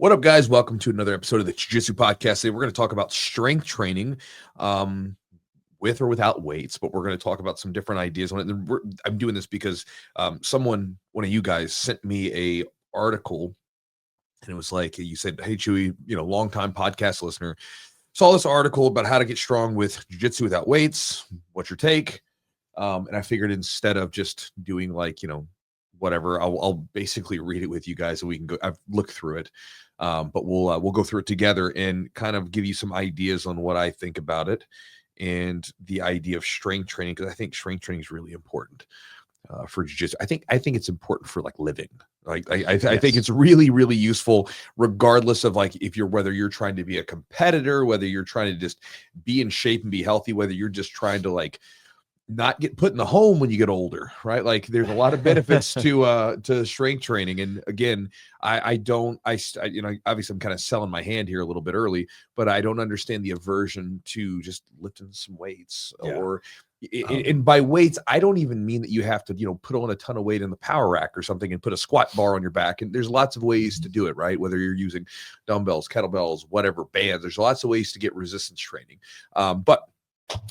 What up, guys? Welcome to another episode of the Jiu-Jitsu podcast. Today, we're going to talk about strength training with or without weights, but we're going to talk about some different ideas on it. And I'm doing this because one of you guys sent me a article, and it was like, you said, hey, Chewy, longtime podcast listener, saw this article about how to get strong with jiu-jitsu without weights. What's your take? And I figured instead of just doing whatever, I'll basically read it with you guys, and we can go. I've looked through it, but we'll go through it together and kind of give you some ideas on what I think about it and the idea of strength training, because I think strength training is really important for jiu-jitsu. I think it's important for living. I think it's really, really useful, regardless of whether you're trying to be a competitor, whether you're trying to just be in shape and be healthy, whether you're just trying to not get put in the home when you get older, right? There's a lot of benefits to strength training. And again, obviously I'm kind of selling my hand here a little bit early, but I don't understand the aversion to just lifting some weights and by weights, I don't even mean that you have to, put on a ton of weight in the power rack or something and put a squat bar on your back. And there's lots of ways to do it, right? Whether you're using dumbbells, kettlebells, whatever, bands, there's lots of ways to get resistance training. But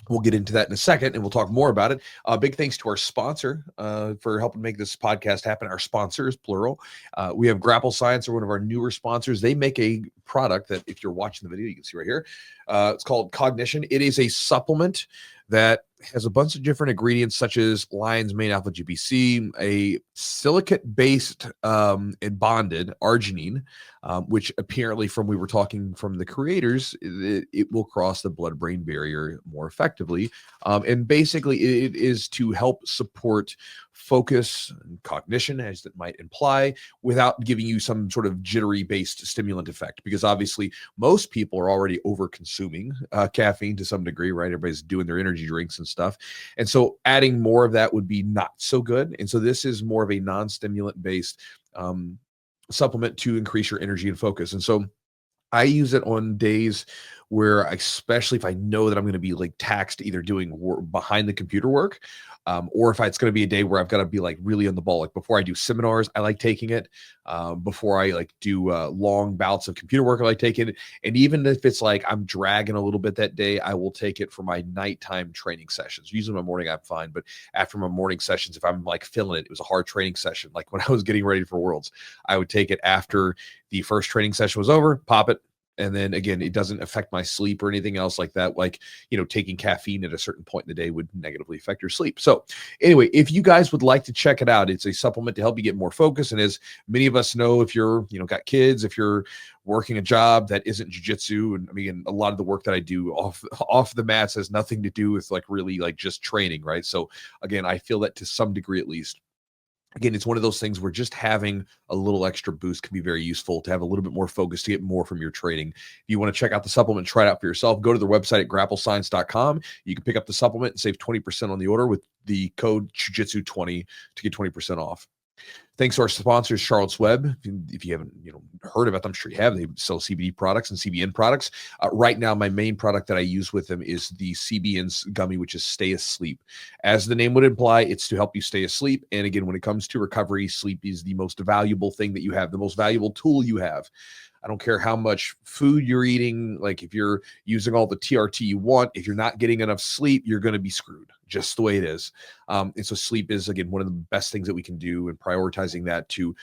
we'll get into that in a second, and we'll talk more about it. Big thanks to our sponsor for helping make this podcast happen. Our sponsors, plural. We have Grapple Science, are one of our newer sponsors. They make a product that, if you're watching the video, you can see right here. It's called Cognition. It is a supplement that has a bunch of different ingredients, such as lion's mane alpha GPC, a silicate-based and bonded arginine, which apparently, we were talking from the creators, it will cross the blood-brain barrier more effectively. And basically, it is to help support focus and cognition, as it might imply, without giving you some sort of jittery-based stimulant effect. Because obviously, most people are already over-consuming caffeine to some degree, right? Everybody's doing their energy drinks and stuff. And so adding more of that would be not so good. And so this is more of a non-stimulant based supplement to increase your energy and focus. And so I use it on days where, especially if I know that I'm going to be taxed either doing behind the computer work, or if it's going to be a day where I've got to be really on the ball. Before I do seminars, I like taking it. Before I do long bouts of computer work, I like taking it. And even if it's I'm dragging a little bit that day, I will take it for my nighttime training sessions. Usually my morning, I'm fine. But after my morning sessions, if I'm feeling it, it was a hard training session. When I was getting ready for Worlds, I would take it after the first training session was over, pop it. And then again, it doesn't affect my sleep or anything else like that. Taking caffeine at a certain point in the day would negatively affect your sleep. So anyway, if you guys would like to check it out, it's a supplement to help you get more focus. And as many of us know, if you're, got kids, if you're working a job that isn't jiu-jitsu, and I mean, a lot of the work that I do off the mats has nothing to do with really just training, right? So again, I feel that to some degree, at least. Again, it's one of those things where just having a little extra boost can be very useful to have a little bit more focus to get more from your training. If you want to check out the supplement, try it out for yourself, go to their website at grapplescience.com. You can pick up the supplement and save 20% on the order with the code Chewjitsu20 to get 20% off. Thanks to our sponsors, Charlotte's Web. If you haven't heard about them, I'm sure you have. They sell CBD products and CBN products. Right now, my main product that I use with them is the CBN gummy, which is Stay Asleep. As the name would imply, it's to help you stay asleep. And again, when it comes to recovery, sleep is the most valuable thing that you have, the most valuable tool you have. I don't care how much food you're eating. If you're using all the TRT you want, if you're not getting enough sleep, you're going to be screwed, just the way it is. And so sleep is, again, one of the best things that we can do, and prioritizing that to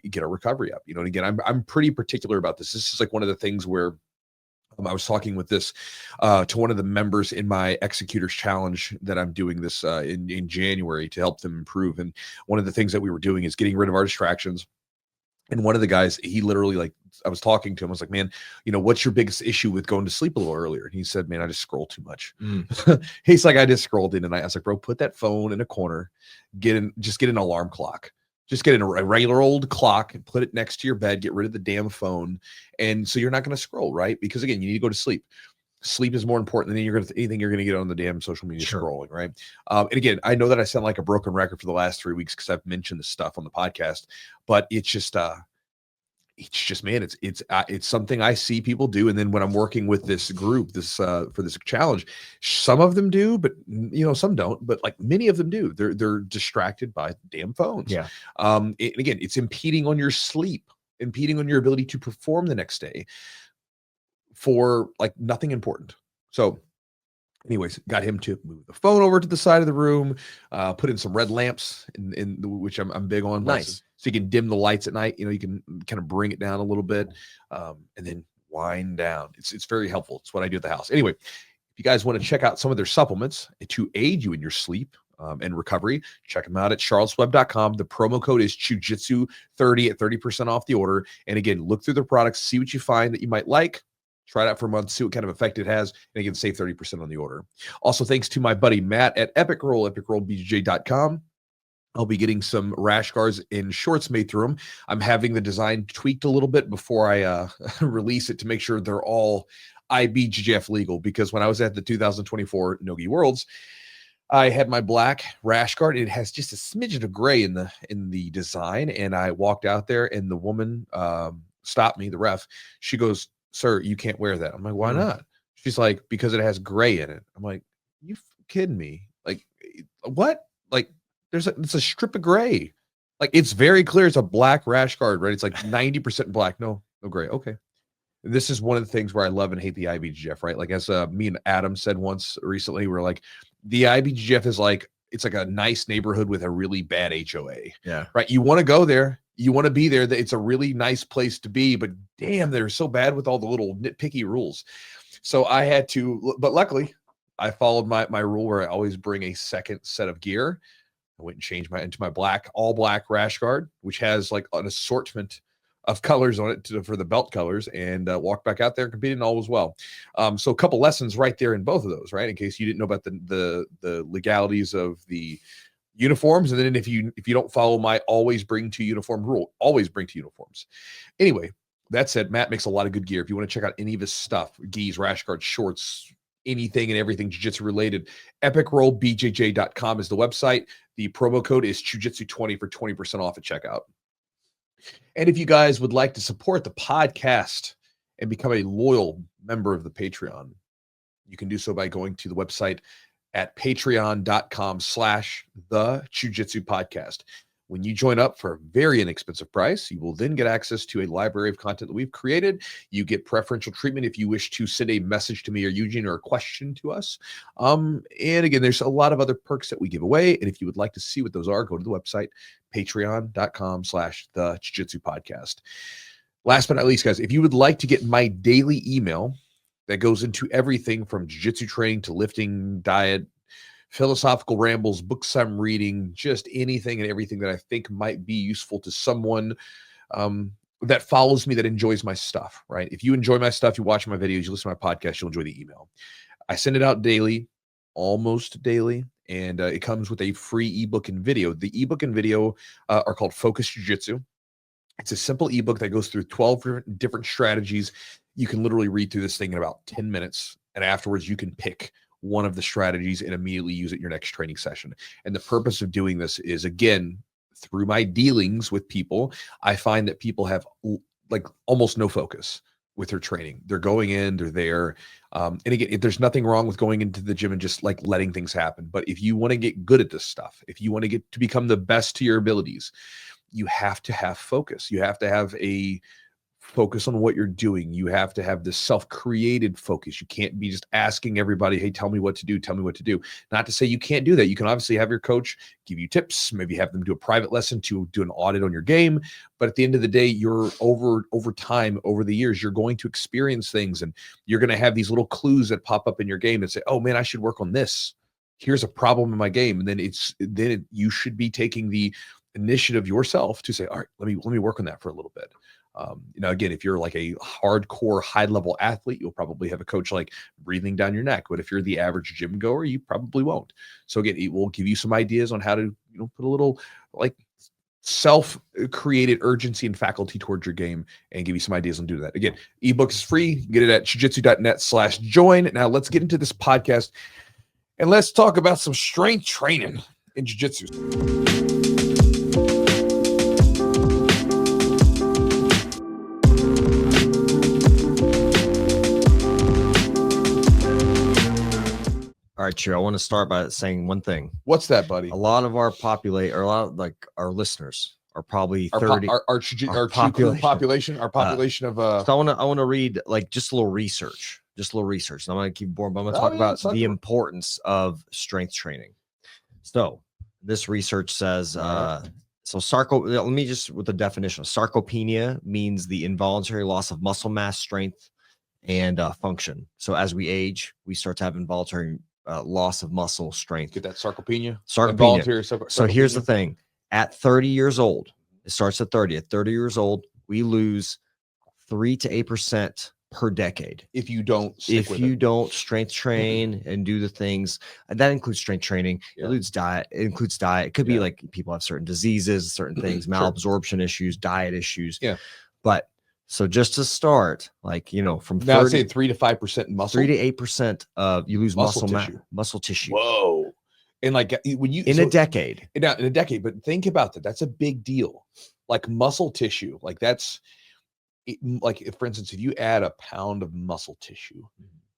get our recovery up. And again, I'm pretty particular about this. This is one of the things where I was talking with this to one of the members in my Executors Challenge that I'm doing this in January to help them improve. And one of the things that we were doing is getting rid of our distractions. And one of the guys, he literally, I was talking to him, I was like, man, what's your biggest issue with going to sleep a little earlier? And he said, man, I just scroll too much. He's like, I just scrolled in, and I was like, bro, put that phone in a corner, just get an alarm clock. Just get in a regular old clock and put it next to your bed, get rid of the damn phone. And so you're not going to scroll, right? Because again, you need to go to sleep. Sleep is more important than anything you're going to get on the damn social media scrolling, right? And again, I know that I sound like a broken record for the last 3 weeks because I've mentioned this stuff on the podcast, but it's just man, it's something I see people do. And then when I'm working with this group, for this challenge, some of them do, but some don't. But many of them do. They're distracted by damn phones. Yeah. And again, it's impeding on your sleep. impeding on your ability to perform the next day for like nothing important. So anyways, got him to move the phone over to the side of the room, put in some red lamps, which I'm big on. Nice. So you can dim the lights at night. You can kind of bring it down a little bit, and then wind down. It's very helpful. It's what I do at the house. Anyway, if you guys want to check out some of their supplements to aid you in your sleep and recovery, check them out at charlottesweb.com. The promo code is Chewjitsu30 at 30% off the order. And again, look through their products, see what you find that you might like. Try it out for a month, see what kind of effect it has, and again, save 30% on the order. Also, thanks to my buddy Matt at Epic Roll, epicrollbjj.com. I'll be getting some rash guards and shorts made through them. I'm having the design tweaked a little bit before I release it to make sure they're all IBJJF legal, because when I was at the 2024 Nogi Worlds, I had my black rash guard. It has just a smidgen of gray in the design, and I walked out there, and the woman stopped me, the ref. She goes, "Sir, you can't wear that." I'm like, "Why not?" She's like, "Because it has gray in it." I'm like, "You kidding me? Like, what? Like, it's a strip of gray. Like, it's very clear it's a black rash guard, right? It's like 90% black. No gray. Okay." This is one of the things where I love and hate the IBJJF, right? Like, as me and Adam said once recently, we're like, the IBJJF is like, it's like a nice neighborhood with a really bad HOA. Yeah. Right. You want to go there. You want to be there. It's a really nice place to be, but damn, they're so bad with all the little nitpicky rules. So I had to, but luckily I followed my rule where I always bring a second set of gear. I went and changed into my all black rash guard, which has like an assortment of colors on it for the belt colors, and walked back out there and competed, and all was well. So a couple lessons right there in both of those, right? In case you didn't know about the legalities of the uniforms. And then if you don't follow my always bring two uniform rule, always bring two uniforms. Anyway, that said, Matt makes a lot of good gear. If you want to check out any of his stuff, gis, rash guards, shorts, anything and everything jiu-jitsu related, epicrollbjj.com is the website. The promo code is Chewjitsu20 for 20% off at checkout. And if you guys would like to support the podcast and become a loyal member of the Patreon, you can do so by going to the website at patreon.com/the Chewjitsu podcast. When you join up for a very inexpensive price, you will then get access to a library of content that we've created. You get preferential treatment if you wish to send a message to me or Eugene or a question to us. And again, there's a lot of other perks that we give away. And if you would like to see what those are, go to the website, patreon.com/the Chewjitsu podcast. Last but not least, guys, if you would like to get my daily email that goes into everything from jiu-jitsu training to lifting, diet, philosophical rambles, books I'm reading, just anything and everything that I think might be useful to someone that follows me, that enjoys my stuff, right? If you enjoy my stuff, you watch my videos, you listen to my podcast, you'll enjoy the email. I send it out daily, almost daily, and it comes with a free ebook and video. The ebook and video are called Focus Jiu-Jitsu. It's a simple ebook that goes through 12 different strategies. You can literally read through this thing in about 10 minutes, and afterwards you can pick one of the strategies and immediately use it in your next training session. And the purpose of doing this is, again, through my dealings with people, I find that people have like almost no focus with their training. They're going in, they're there. And again, there's nothing wrong with going into the gym and just like letting things happen. But if you want to get good at this stuff, if you want to get to become the best to your abilities, you have to have focus. You have to have a focus on what you're doing. You have to have this self-created focus. You can't be just asking everybody, "Hey, tell me what to do. Tell me what to do." Not to say you can't do that. You can obviously have your coach give you tips, maybe have them do a private lesson to do an audit on your game. But at the end of the day, you're over time, over the years, you're going to experience things, and you're going to have these little clues that pop up in your game and say, "Oh man, I should work on this. Here's a problem in my game." And then you should be taking the initiative yourself to say, "All right, let me work on that for a little bit." Again, if you're like a hardcore high level athlete, you'll probably have a coach like breathing down your neck. But if you're the average gym goer, you probably won't. So again, it will give you some ideas on how to, put a little like self-created urgency and faculty towards your game, and give you some ideas on doing that. Again, ebook is free. You can get it at chujitsu.net/join. Now let's get into this podcast and let's talk about some strength training in jiu-jitsu. All right, Chew, I want to start by saying one thing. What's that, buddy? A lot of our listeners are probably our 30. population of So I want to read like just a little research. And I'm going to keep boring, but I'm going to talk about the importance of strength training. So this research says, let me just with the definition. Sarcopenia means the involuntary loss of muscle mass, strength, and function. So as we age, we start to have involuntary loss of muscle strength. Get that sarcopenia. So here's the thing: at 30 years old, it starts at 30. At 30 years old, we lose 3 to 8% per decade if you don't strength train and do the things. And that includes strength training. It includes diet. It could be like people have certain diseases, certain things, malabsorption issues, diet issues. Yeah. But so just to start, like, from now 3 to 5% muscle, 3 to 8% of you lose muscle tissue. Whoa. And like when you in a decade. But think about that. That's a big deal. Like muscle tissue, like that's like if, for instance, if you add a pound of muscle tissue,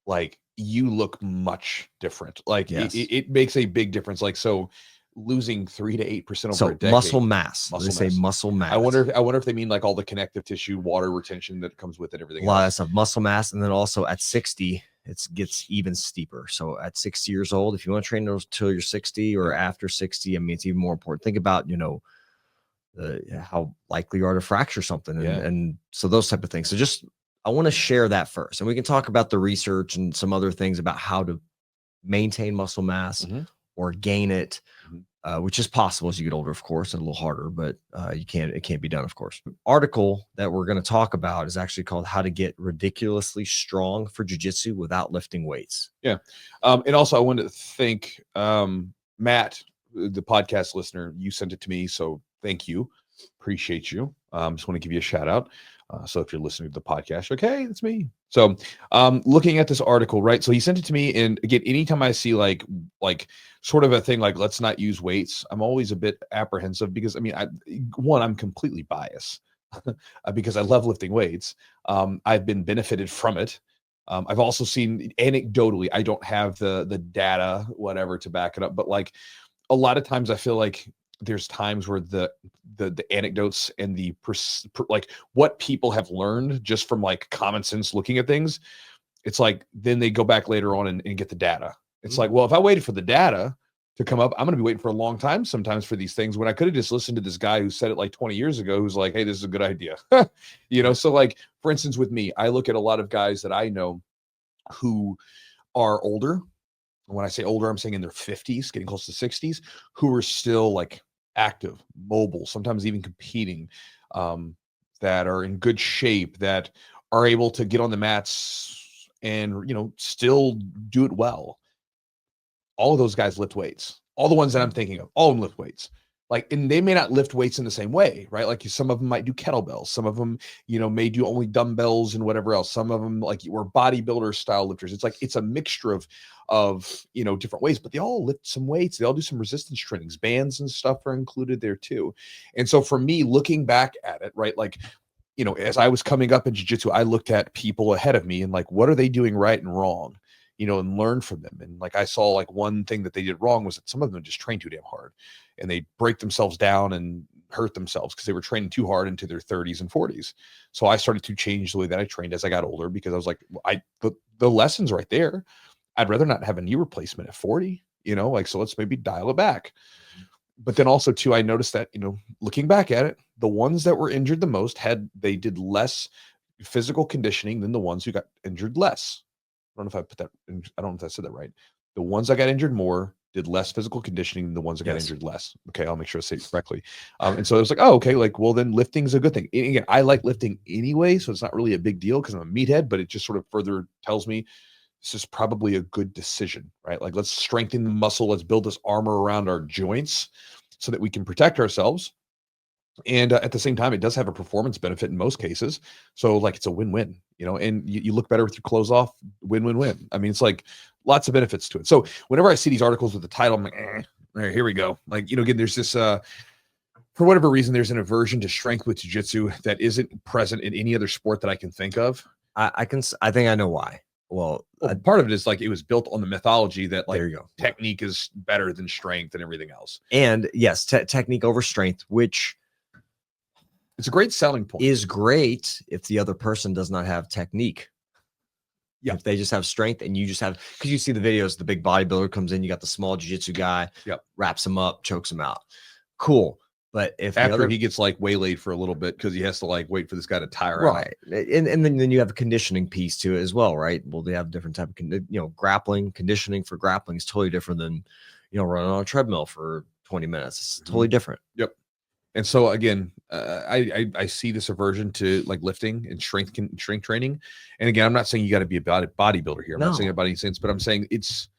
like you look much different. Like it makes a big difference. Like, so losing 3 to 8% over a decade. Muscle mass. Say muscle mass. I wonder if they mean like all the connective tissue, water retention that comes with it, everything. A lot of stuff, muscle mass, and then also at 60, it gets even steeper. So at 60 years old, if you want to train those till you're 60 or after 60, I mean, it's even more important. Think about, how likely you are to fracture something, and so those type of things. So just I want to share that first, and we can talk about the research and some other things about how to maintain muscle mass or gain it, which is possible as you get older, of course, and a little harder, but it can't be done, of course. The article that we're going to talk about is actually called "How to Get Ridiculously Strong for Jiu-Jitsu Without Lifting Weights." Yeah, and also I wanted to thank Matt, the podcast listener. You sent it to me, so thank you. Appreciate you. Just want to give you a shout out. So if you're listening to the podcast, okay, that's me. So looking at this article, right? So he sent it to me. And again, anytime I see like sort of a thing like let's not use weights, I'm always a bit apprehensive because I'm completely biased because I love lifting weights. I've been benefited from it. I've also seen anecdotally, I don't have the data, whatever, to back it up, but like a lot of times I feel like there's times where the anecdotes and the like what people have learned just from like common sense looking at things, it's like then they go back later on and get the data. It's like, well, if I waited for the data to come up, I'm going to be waiting for a long time sometimes for these things when I could have just listened to this guy who said it like 20 years ago, who's like, hey, this is a good idea. So like, for instance, with me, I look at a lot of guys that I know who are older. When I say older, I'm saying in their 50s, getting close to 60s, who are still like active, mobile, sometimes even competing, that are in good shape, that are able to get on the mats and, still do it well. All of those guys lift weights. All the ones that I'm thinking of, all of them lift weights. Like, and they may not lift weights in the same way, right? Like some of them might do kettlebells. Some of them, may do only dumbbells and whatever else. Some of them like were bodybuilder style lifters. It's like, it's a mixture of different ways, but they all lift some weights. They all do some resistance trainings, bands and stuff are included there too. And so for me, looking back at it, right, like, as I was coming up in jiu-jitsu, I looked at people ahead of me and like, what are they doing right and wrong? And learn from them. And like, I saw like one thing that they did wrong was that some of them just trained too damn hard and they break themselves down and hurt themselves because they were training too hard into their 30s and 40s. So I started to change the way that I trained as I got older because I was like, the lessons right there. I'd rather not have a knee replacement at 40, so let's maybe dial it back. But then also too, I noticed that, looking back at it, the ones that were injured the most they did less physical conditioning than the ones who got injured less. I don't know if I said that right. The ones that got injured more did less physical conditioning than the ones that got injured less. Okay, I'll make sure I say it correctly. And so it was like, oh, okay, like, well, then lifting's a good thing. And again, I like lifting anyway, so it's not really a big deal because I'm a meathead, but it just sort of further tells me this is probably a good decision, right? Like, let's strengthen the muscle. Let's build this armor around our joints so that we can protect ourselves. And at the same time, it does have a performance benefit in most cases. So like, it's a win-win, and you look better with your clothes off, win-win-win. I mean, it's like lots of benefits to it. So whenever I see these articles with the title, I'm like, all right, here we go. Like, again, there's this, for whatever reason, there's an aversion to strength with jiu-jitsu that isn't present in any other sport that I can think of. I think I know why. Well, part of it is like, it was built on the mythology that like, there you go, technique is better than strength and everything else. And yes, technique over strength, which It's a great selling point. Is great if the other person does not have technique. Yeah. If they just have strength and you just have, because you see the videos, the big bodybuilder comes in, you got the small jiu-jitsu guy, wraps him up, chokes him out. Cool. But if after he gets like waylaid for a little bit because he has to like wait for this guy to tire out. Right. And then you have a conditioning piece to it as well, right? Well, they have different type of, grappling, conditioning for grappling is totally different than, running on a treadmill for 20 minutes. It's totally different. Yep. And so again, I see this aversion to like lifting and strength training. And again, I'm not saying you got to be a bodybuilder here. I'm not saying it by any sense, but I'm saying it's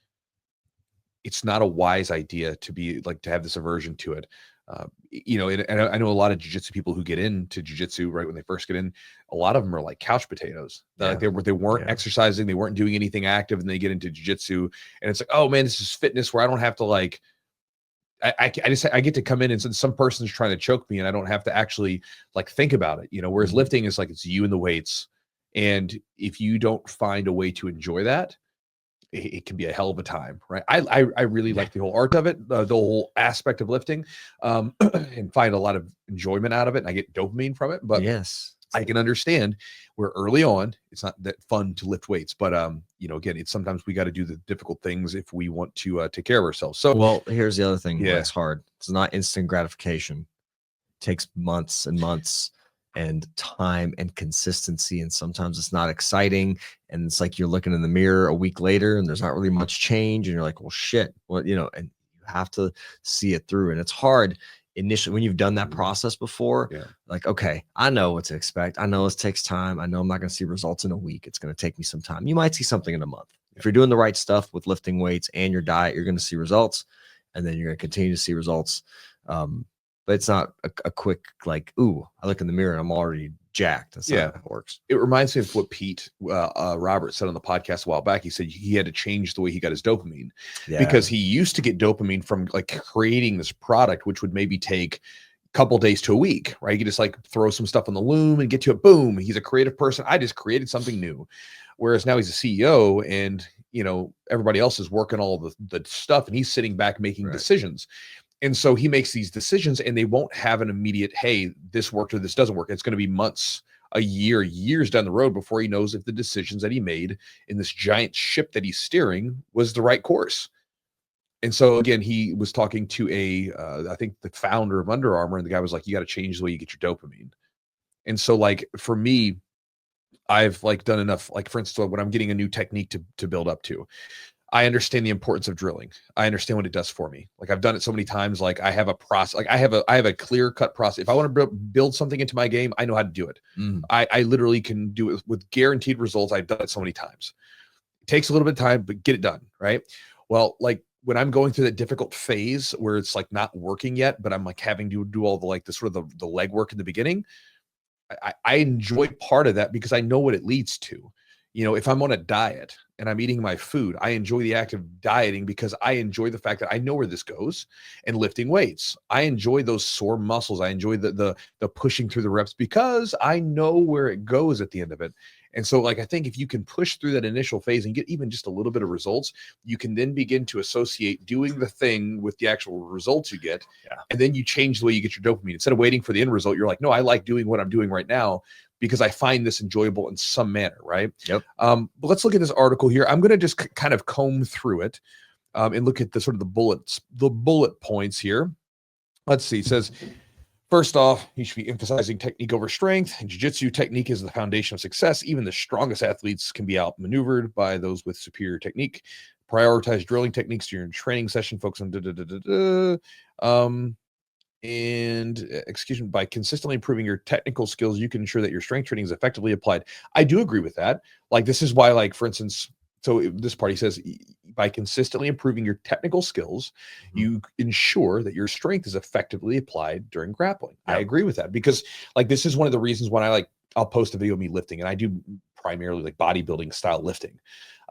not a wise idea to be like to have this aversion to it. And I know a lot of jiu-jitsu people who get into jiu-jitsu right when they first get in. A lot of them are like couch potatoes. Like they weren't exercising, they weren't doing anything active, and they get into jiu-jitsu, and it's like, oh man, this is fitness where I don't have to like. I get to come in and some person's trying to choke me and I don't have to actually like think about it, whereas lifting is like, it's you and the weights. And if you don't find a way to enjoy that, it can be a hell of a time, right? I really like the whole art of it, the whole aspect of lifting, and find a lot of enjoyment out of it. And I get dopamine from it, but yes, I can understand where early on it's not that fun to lift weights, but again, it's sometimes we got to do the difficult things if we want to take care of ourselves. So, well, here's the other thing. Yeah, it's hard. It's not instant gratification. It takes months and months and time and consistency, and sometimes it's not exciting. And it's like you're looking in the mirror a week later, and there's not really much change, and you're like, well, shit, and you have to see it through, and it's hard. Initially, when you've done that process before, like, okay, I know what to expect. I know it takes time. I know I'm not going to see results in a week. It's going to take me some time. You might see something in a month. If you're doing the right stuff with lifting weights and your diet, you're going to see results, and then you're going to continue to see results. But it's not a quick, like, ooh, I look in the mirror and I'm already jacked. That's not how it works. It reminds me of what Pete Roberts said on the podcast a while back. He said he had to change the way he got his dopamine because he used to get dopamine from like creating this product, which would maybe take a couple days to a week, right? You could just like throw some stuff on the loom and get to it. Boom. He's a creative person. I just created something new. Whereas now he's a CEO and, everybody else is working all the stuff and he's sitting back making decisions. And so he makes these decisions and they won't have an immediate, hey, this worked or this doesn't work. It's going to be months, a year, years down the road before he knows if the decisions that he made in this giant ship that he's steering was the right course. And so again, he was talking to I think the founder of Under Armour, and the guy was like, you got to change the way you get your dopamine. And so like for me, I've like done enough, like for instance, when I'm getting a new technique to build up to, I understand the importance of drilling. I understand what it does for me. Like I've done it so many times. Like I have a process, like I have a clear cut process. If I want to build something into my game, I know how to do it. I literally can do it with guaranteed results. I've done it so many times. It takes a little bit of time, but get it done. Right. Well, like when I'm going through that difficult phase where it's like not working yet, but I'm like having to do all the, like the sort of the legwork in the beginning. I enjoy part of that because I know what it leads to. If I'm on a diet and I'm eating my food, I enjoy the act of dieting because I enjoy the fact that I know where this goes. And lifting weights, I enjoy those sore muscles. I enjoy the pushing through the reps because I know where it goes at the end of it. And so like, I think if you can push through that initial phase and get even just a little bit of results, you can then begin to associate doing the thing with the actual results you get. And then you change the way you get your dopamine. Instead of waiting for the end result, you're like, no, I like doing what I'm doing right now because I find this enjoyable in some manner, right? Yep. But let's look at this article here. I'm going to just kind of comb through it and look at the sort of the bullet points here. Let's see. It says, first off, you should be emphasizing technique over strength. In jiu-jitsu, technique is the foundation of success. Even the strongest athletes can be outmaneuvered by those with superior technique. Prioritize drilling techniques during your training session. Focus on by consistently improving your technical skills, you can ensure that your strength training is effectively applied. I do agree with that. Like this is why, like for instance, so this party says by consistently improving your technical skills, you ensure that your strength is effectively applied during grappling. I agree with that because like this is one of the reasons when I'll post a video of me lifting, and I do primarily like bodybuilding style lifting.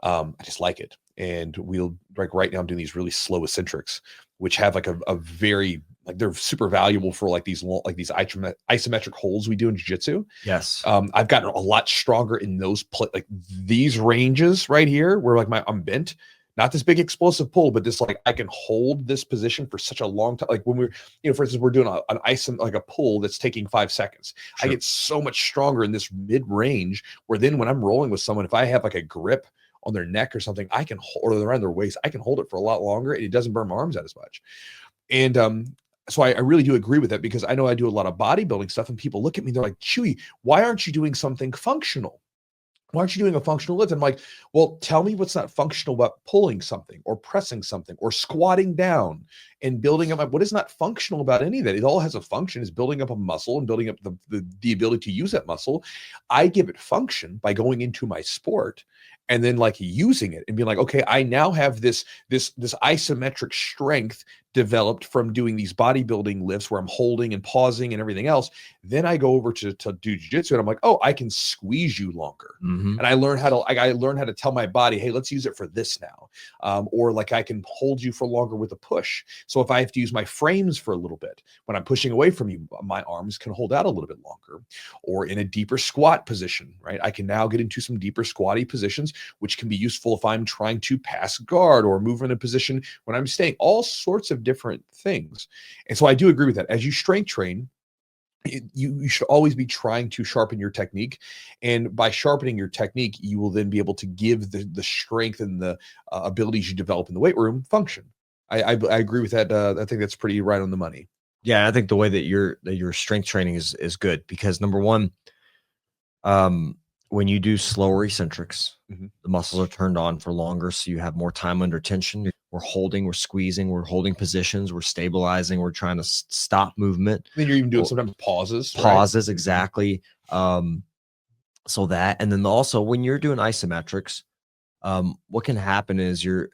I just like it. And we'll like right now I'm doing these really slow eccentrics, which have like a very like they're super valuable for like these isometric holds we do in jiu-jitsu. Yes. I've gotten a lot stronger in those like these ranges right here where like I'm bent not this big explosive pull, but this like I can hold this position for such a long time. Like when we're, for instance, we're doing an like a pull that's taking 5 seconds. Sure. I get so much stronger in this mid range where then when I'm rolling with someone, if I have like a grip on their neck or something, I can hold, or around their waist, I can hold it for a lot longer and it doesn't burn my arms out as much. And so I really do agree with that, because I know I do a lot of bodybuilding stuff and people look at me, they're like, Chewy, why aren't you doing something functional? Why aren't you doing a functional lift? I'm like, well, tell me what's not functional about pulling something or pressing something or squatting down and building up. What is not functional about any of that? It all has a function, is building up a muscle and building up the ability to use that muscle. I give it function by going into my sport and then like using it and being like, okay, I now have this isometric strength developed from doing these bodybuilding lifts where I'm holding and pausing and everything else. Then I go over to do jiu-jitsu and I'm like, oh, I can squeeze you longer. Mm-hmm. And I learn how to tell my body, hey, let's use it for this now. Or like I can hold you for longer with a push. So if I have to use my frames for a little bit, when I'm pushing away from you, my arms can hold out a little bit longer. Or in a deeper squat position, right? I can now get into some deeper squatty positions, which can be useful if I'm trying to pass guard or move in a position when I'm staying, all sorts of different things. And so I do agree with that. As you strength train, you should always be trying to sharpen your technique. And by sharpening your technique, you will then be able to give the strength and the abilities you develop in the weight room function. I agree with that. I think that's pretty right on the money. Yeah, I think the way that your strength training is good, because number one, when you do slower eccentrics, mm-hmm. the muscles are turned on for longer, so you have more time under tension. We're holding, we're squeezing, we're holding positions, we're stabilizing, we're trying to stop movement. Then you're even doing sometimes pauses. Pauses, right? Exactly. So that, and then also when you're doing isometrics, what can happen is you're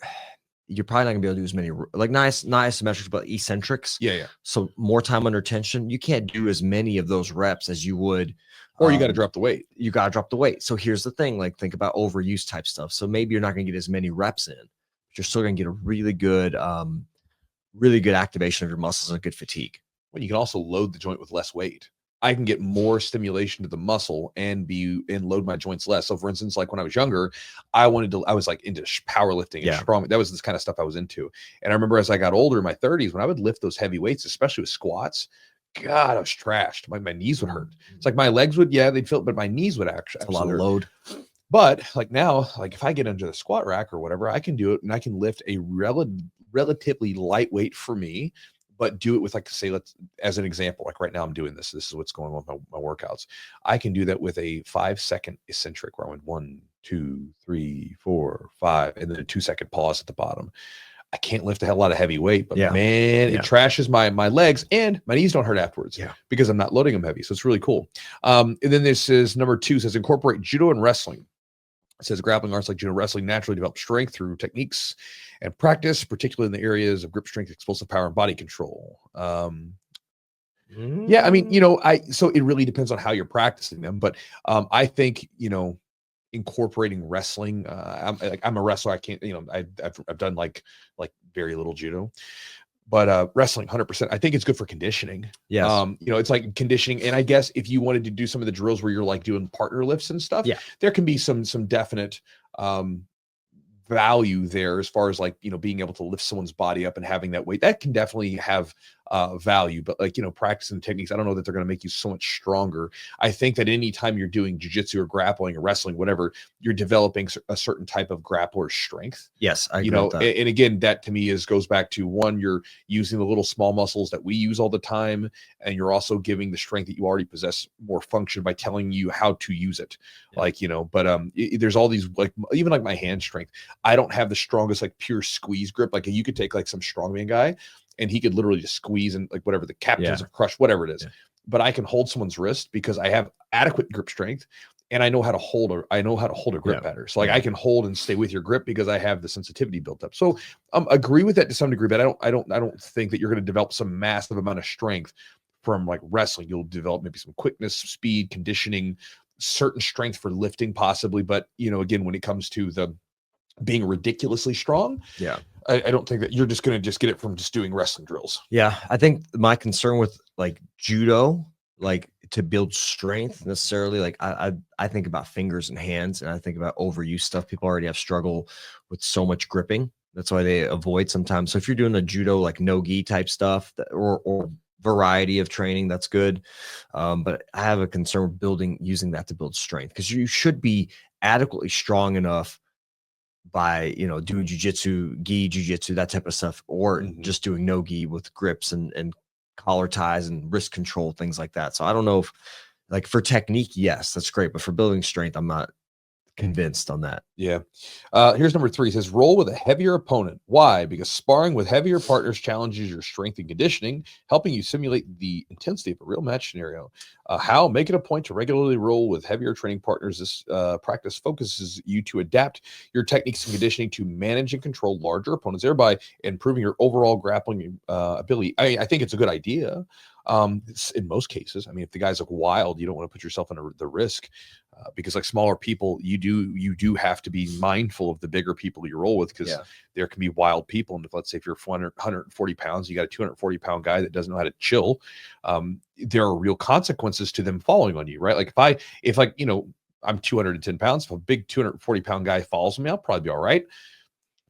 probably not gonna be able to do as many, like not isometrics, but eccentrics. Yeah. So more time under tension. You can't do as many of those reps as you would. Or you got to drop the weight. You got to drop the weight. So here's the thing, like think about overuse type stuff. So maybe you're not going to get as many reps in, but you're still going to get a really good activation of your muscles and good fatigue. Well, you can also load the joint with less weight. I can get more stimulation to the muscle and load my joints less. So for instance, like when I was younger, I was like into powerlifting and strong. That was this kind of stuff I was into. And I remember as I got older in my 30s, when I would lift those heavy weights, especially with squats, God, I was trashed. My knees would hurt. It's like my legs would, they'd feel, but my knees would actually. It's a lot of load. But like now, like if I get under the squat rack or whatever, I can do it and I can lift a relatively lightweight for me, but do it with, like, say, as an example, like right now I'm doing this. This is what's going on with my workouts. I can do that with a 5-second eccentric where I went 1, 2, 3, 4, 5, and then a 2-second pause at the bottom. I can't lift a lot of heavy weight, but man, it trashes my legs, and my knees don't hurt afterwards because I'm not loading them heavy. So it's really cool. And then this is number 2, says incorporate judo and wrestling. It says grappling arts like judo and wrestling naturally develop strength through techniques and practice, particularly in the areas of grip strength, explosive power, and body control. Yeah, I mean, so it really depends on how you're practicing them, but I think, incorporating wrestling. I'm a wrestler. I can't, I've done like very little judo, but wrestling 100%. I think it's good for conditioning. Yeah. It's like conditioning. And I guess if you wanted to do some of the drills where you're like doing partner lifts and stuff, there can be some definite value there as far as like, being able to lift someone's body up and having that weight. That can definitely have value, but like, practicing techniques, I don't know that they're going to make you so much stronger. I think that anytime you're doing jiu-jitsu or grappling or wrestling, whatever, you're developing a certain type of grappler strength. Yes, I agree with that. And again, that to me goes back to, one, you're using the little small muscles that we use all the time, and you're also giving the strength that you already possess more function by telling you how to use it. There's all these, like, even like my hand strength, I don't have the strongest, like, pure squeeze grip. Like, you could take like some strongman guy and he could literally just squeeze and like whatever the captains of crush, whatever it is. Yeah. But I can hold someone's wrist because I have adequate grip strength and I know how to hold a grip better. So like I can hold and stay with your grip because I have the sensitivity built up. So agree with that to some degree, but I don't think that you're going to develop some massive amount of strength from like wrestling. You'll develop maybe some quickness, speed, conditioning, certain strength for lifting possibly. But again, when it comes to the being ridiculously strong, I don't think that you're just going to get it from just doing wrestling drills. Yeah. I think my concern with like judo, like to build strength necessarily. Like I think about fingers and hands, and I think about overuse stuff. People already have struggle with so much gripping. That's why they avoid sometimes. So if you're doing a judo, like no-gi type stuff, or variety of training, that's good. But I have a concern with using that to build strength, because you should be adequately strong enough by, doing jujitsu, gi, jujitsu, that type of stuff, or just doing no gi with grips and collar ties and wrist control, things like that. So I don't know if, like, for technique, yes, that's great, but for building strength, I'm not convinced on that. Yeah. Here's number 3. It says roll with a heavier opponent. Why? Because sparring with heavier partners challenges your strength and conditioning, helping you simulate the intensity of a real match scenario. How? Make it a point to regularly roll with heavier training partners. This practice focuses you to adapt your techniques and conditioning to manage and control larger opponents, thereby improving your overall grappling ability. I think it's a good idea. In most cases, I mean, if the guys look wild, you don't want to put yourself under the risk, because like smaller people, you do have to be mindful of the bigger people you roll with, because there can be wild people. And if, let's say, if you're 140 pounds, you got a 240-pound guy that doesn't know how to chill, there are real consequences to them falling on you, right? Like if I'm 210 pounds, if a big 240-pound guy falls on me, I'll probably be all right.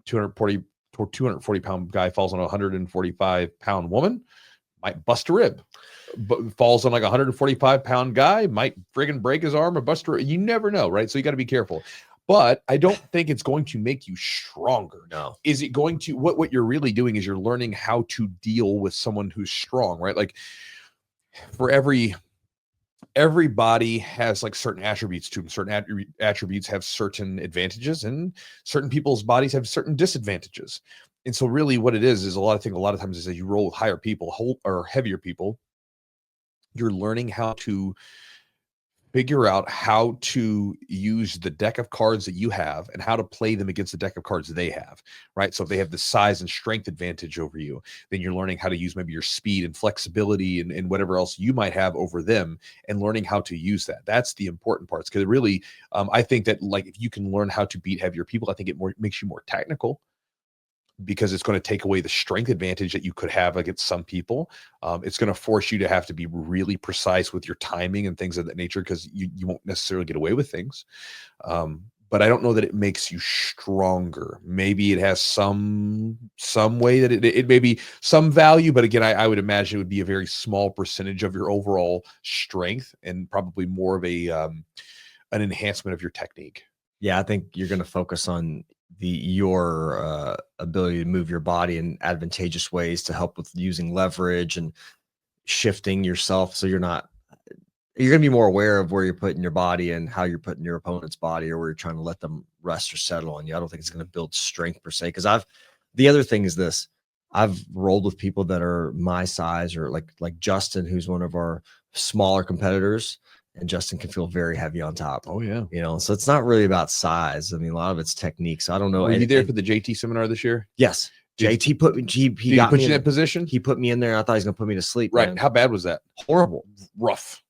240-pound guy falls on a 145-pound woman, might bust a rib. But falls on like a 145-pound guy, might friggin' break his arm or bust a rib. You never know, right? So you got to be careful. But I don't think it's going to make you stronger. No. Is it going to, what you're really doing is you're learning how to deal with someone who's strong, right? Like, for everybody has like certain attributes to them. Certain attributes have certain advantages, and certain people's bodies have certain disadvantages. And so really what it is a lot of times is that you roll with higher people or heavier people. You're learning how to figure out how to use the deck of cards that you have and how to play them against the deck of cards they have, right? So if they have the size and strength advantage over you, then you're learning how to use maybe your speed and flexibility and whatever else you might have over them, and learning how to use that. That's the important parts, because really, I think that, like, if you can learn how to beat heavier people, I think it makes you more technical, because it's going to take away the strength advantage that you could have against some people. It's going to force you to have to be really precise with your timing and things of that nature, because you won't necessarily get away with things. But I don't know that it makes you stronger. Maybe it has some way that it may be some value, but again, I would imagine it would be a very small percentage of your overall strength, and probably more of an enhancement of your technique. Yeah, I think you're going to focus on your ability to move your body in advantageous ways to help with using leverage and shifting yourself. So you're going to be more aware of where you're putting your body and how you're putting your opponent's body, or where you're trying to let them rest or settle on you. I don't think it's going to build strength per se. Because the other thing is this: I've rolled with people that are my size, or like Justin, who's one of our smaller competitors. And Justin can feel very heavy on top. Oh yeah. So it's not really about size. I mean, a lot of it's technique. So I don't know. Were you there for the JT seminar this year? Yes. JT put me, he got put me you in that position. He put me in there. I thought he was going to put me to sleep. Right. Man. How bad was that? Horrible. Rough.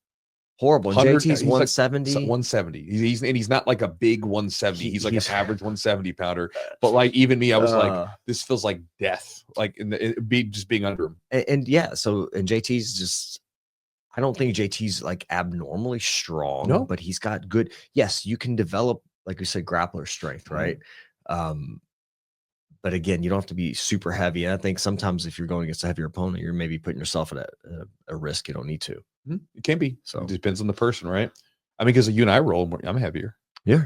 Horrible. JT's 170. Like 170. He's not like a big 170. He's like an average 170 pounder. But like, even me, I was like, this feels like death. Like just being under him. And yeah. So, and JT's just, I don't think JT's like abnormally strong, no, but he's got good. Yes, you can develop, like you said, grappler strength, right? But again, you don't have to be super heavy. And I think sometimes if you're going against a heavier opponent, you're maybe putting yourself at a risk you don't need to. It can be. So it depends on the person, right? I mean, because you and I roll, I'm heavier. Yeah.